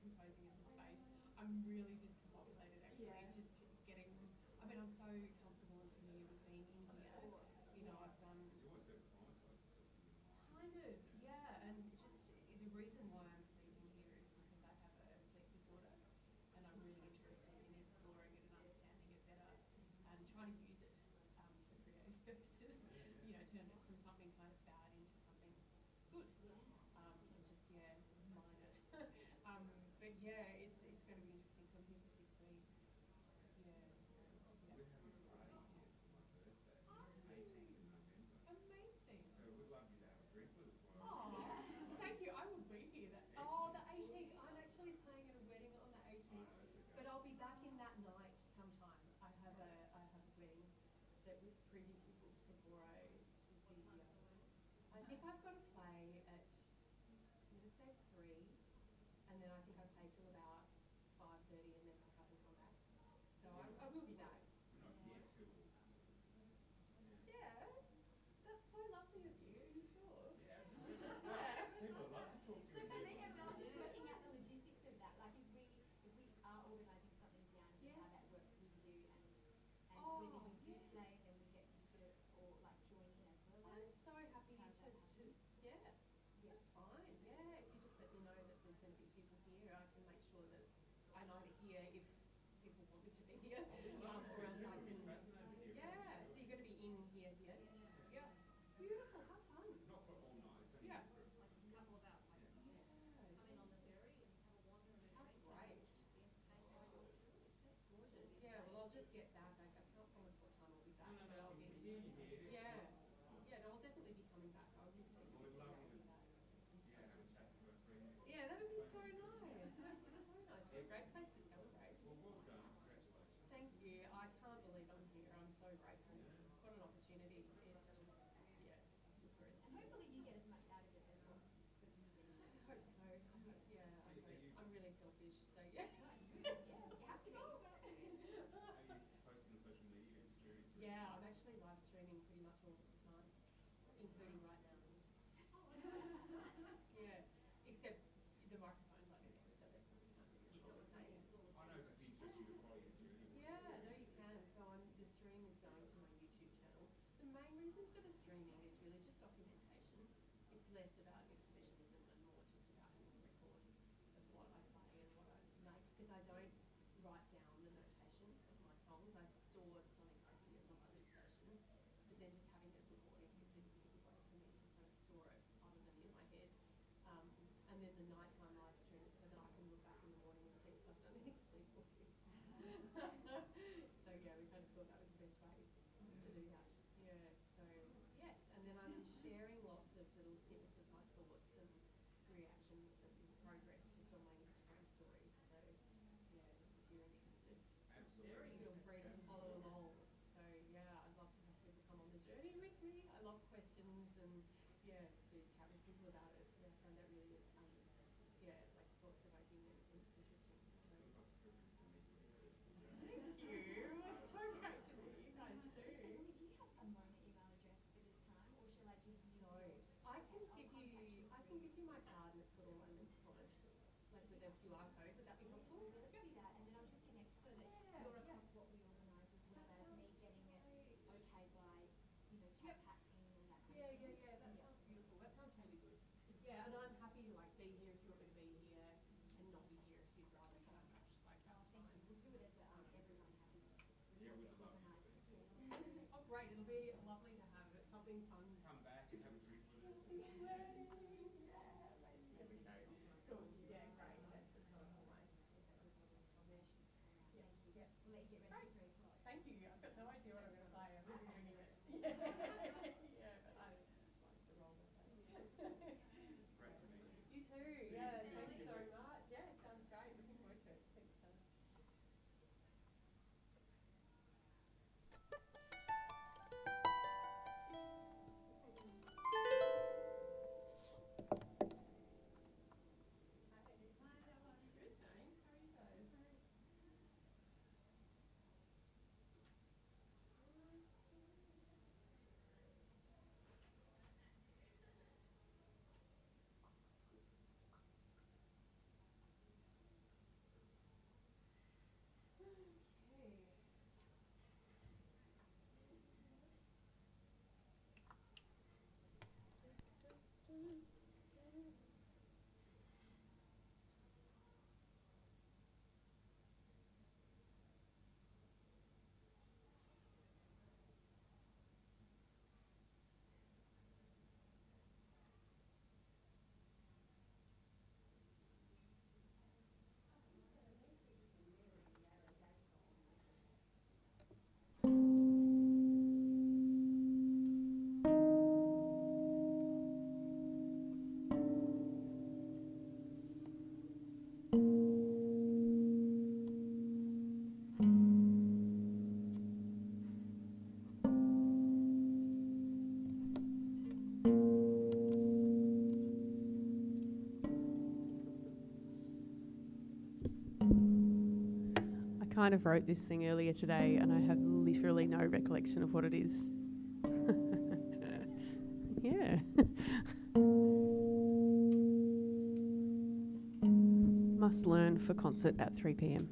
Speaker 1: composing in the space. I'm really discombobulated actually.
Speaker 4: Yeah.
Speaker 1: Just getting. I mean, I'm so comfortable and familiar with being in here.
Speaker 4: Of course.
Speaker 1: You know, I've done.
Speaker 2: You almost got acclimatized yourself to the environment.
Speaker 1: Kind of, yeah, and just the reason why I'm sleeping here is because I have a sleep disorder, and I'm really interested in exploring it and understanding it better, and trying to use it for creative purposes. You know, turn it from something kind of bad into something good, and just sort of mine it. But yeah, it's going to be interesting. So I'm here for 6 weeks. Yeah.
Speaker 2: We're having a party here for my birthday, 18th of November.
Speaker 1: Amazing.
Speaker 2: So we'd love you to have a drink with us while
Speaker 1: Oh,
Speaker 2: we're here.
Speaker 1: thank you. I will be here. The 18th. I'm actually previously booked before I did the. I think I've got to play at, I'm going to say 3, and then I think I play till about 5:30 and then pack up and come back. So I will be back.
Speaker 6: We're not here till.
Speaker 1: Yeah, that's so lovely of you. Are you sure?
Speaker 6: Yeah, absolutely.
Speaker 1: Yeah.
Speaker 6: People would love to talk to
Speaker 5: So
Speaker 6: you.
Speaker 5: for me, I was just working out the logistics of that. Like if we are organising something down here, how that works with you and whether you do
Speaker 1: Yes.
Speaker 5: play, then we get you to or like join in as well
Speaker 1: I'm
Speaker 5: as.
Speaker 1: so happy
Speaker 5: How
Speaker 1: to,
Speaker 5: that happens.
Speaker 1: yeah, that's fine. Yeah, if you just let me know that there's going to be people here, I can make sure that I'm either here if people want me to be here, or else I can. Yeah, so you're going to be in here. Yeah. Beautiful. How fun.
Speaker 6: Not for all night, it's only
Speaker 1: Yeah.
Speaker 6: for.
Speaker 4: Like a couple of hours, like
Speaker 1: Yeah.
Speaker 4: come in on the ferry and have a wander and a
Speaker 1: How
Speaker 4: drink.
Speaker 1: great.
Speaker 4: Be entertained by your show.
Speaker 1: That's gorgeous. Yeah, well, I'll just get back. I can't promise what time I'll be back,
Speaker 6: No,
Speaker 1: but I'll get
Speaker 6: here, here.
Speaker 1: Yeah. Yeah, no, I'll definitely be coming back. I'll just see
Speaker 6: Well, we'd love to,
Speaker 1: coming back.
Speaker 6: yeah, have a chat with our friends.
Speaker 1: Yeah, that would be so nice. That would be so nice. What a great place to celebrate.
Speaker 6: Well, well done, congratulations.
Speaker 1: Thank you. I can't believe I'm here. I'm so grateful. What an opportunity. It's just, yeah, super.
Speaker 5: And hopefully you get as much out of it as well.
Speaker 1: I hope so. Yeah,
Speaker 6: So are you-
Speaker 1: I'm really selfish, so yeah.
Speaker 5: Yeah, you have to be.
Speaker 6: Are you posting on social media experiences?
Speaker 1: Yeah, I'm actually live streaming pretty much all the time, including right now. Yeah, except the microphone's underneath, so that you can't really hear what I'm saying.
Speaker 6: I know it's interesting to follow your journey.
Speaker 1: Yeah, no, you can. So the stream is going to my YouTube channel. The main reason for the streaming is really just documentation. It's less about exhibitionism and more just about having a record of what I play and what I make, because I don't write down the notation of my songs. I store sonic ideas on my loop station, but then just having it recording is a good way for me to kind of store it other than in my head. And then the nighttime live stream is so that I can look back in the morning and see if I've done any sleepwalking. So yeah, we kind of thought that was the best way to do that. Yeah, so yes, and then I'm sharing lots of little snippets of my thoughts and reactions and progress just on my Instagram stories. So yeah, if you're interested,
Speaker 6: Absolutely.
Speaker 1: feel free to follow along. So yeah, I'd love to have people come on the journey with me. I love questions and yeah, to chat with people about it. Yeah, I find that really yeah, like thought-provoking and interesting. So
Speaker 6: It was a privilege for me to be heard.
Speaker 1: thank you. It's so great to meet you guys too.
Speaker 5: Emily, do you have a moment email address for this time, or shall I just use
Speaker 1: No,
Speaker 5: yours?
Speaker 1: I can
Speaker 5: Okay,
Speaker 1: give
Speaker 5: I'll contact
Speaker 1: you. I can give you my card and it's got all my links on it, like with a QR code. Would that be helpful?
Speaker 5: Yeah, let's do that, and then I'll just connect so that
Speaker 1: Yeah,
Speaker 5: you're
Speaker 1: yeah.
Speaker 5: across what we organise as well
Speaker 1: That
Speaker 5: as me
Speaker 1: sounds
Speaker 5: getting it
Speaker 1: great.
Speaker 5: okay by,
Speaker 1: Yep.
Speaker 5: Pat team and that kind
Speaker 1: Yeah,
Speaker 5: of thing.
Speaker 1: That sounds beautiful. That sounds really good. Yeah, and I'm happy to like be here if you want me to be here, and not be here if you'd rather not. Like
Speaker 5: Oh,
Speaker 1: that's
Speaker 5: thank
Speaker 1: fine.
Speaker 5: you. We'll do it as a, everyone happy.
Speaker 6: Yeah, we'd
Speaker 5: Gets
Speaker 6: love you to
Speaker 5: organised.
Speaker 6: be.
Speaker 5: Yeah.
Speaker 1: Oh, great! It'll be lovely to have it. Something fun.
Speaker 6: Come back and have a drink with us.
Speaker 1: Yeah, amazing. There we go. Cool. Yeah, great. That's sort of all my information. Yeah. Yeah.
Speaker 5: We'll let you get ready for 3 o'clock.
Speaker 1: Thank you. I've got no idea what I'm going to play. I'm really winging it. Yeah, but I like to roll with it.
Speaker 6: Great to meet you.
Speaker 1: You too.
Speaker 6: See you-
Speaker 1: Yeah,
Speaker 6: see you
Speaker 1: thanks
Speaker 6: in a few
Speaker 1: so
Speaker 6: weeks.
Speaker 1: much. Yeah, sounds great. Looking forward to it. Thanks, guys. Good, thanks. How are you guys? Okay.
Speaker 3: kind of wrote this thing earlier today and I have literally no recollection of what it is. Yeah. Must learn for concert at 3 p.m.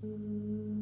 Speaker 3: you.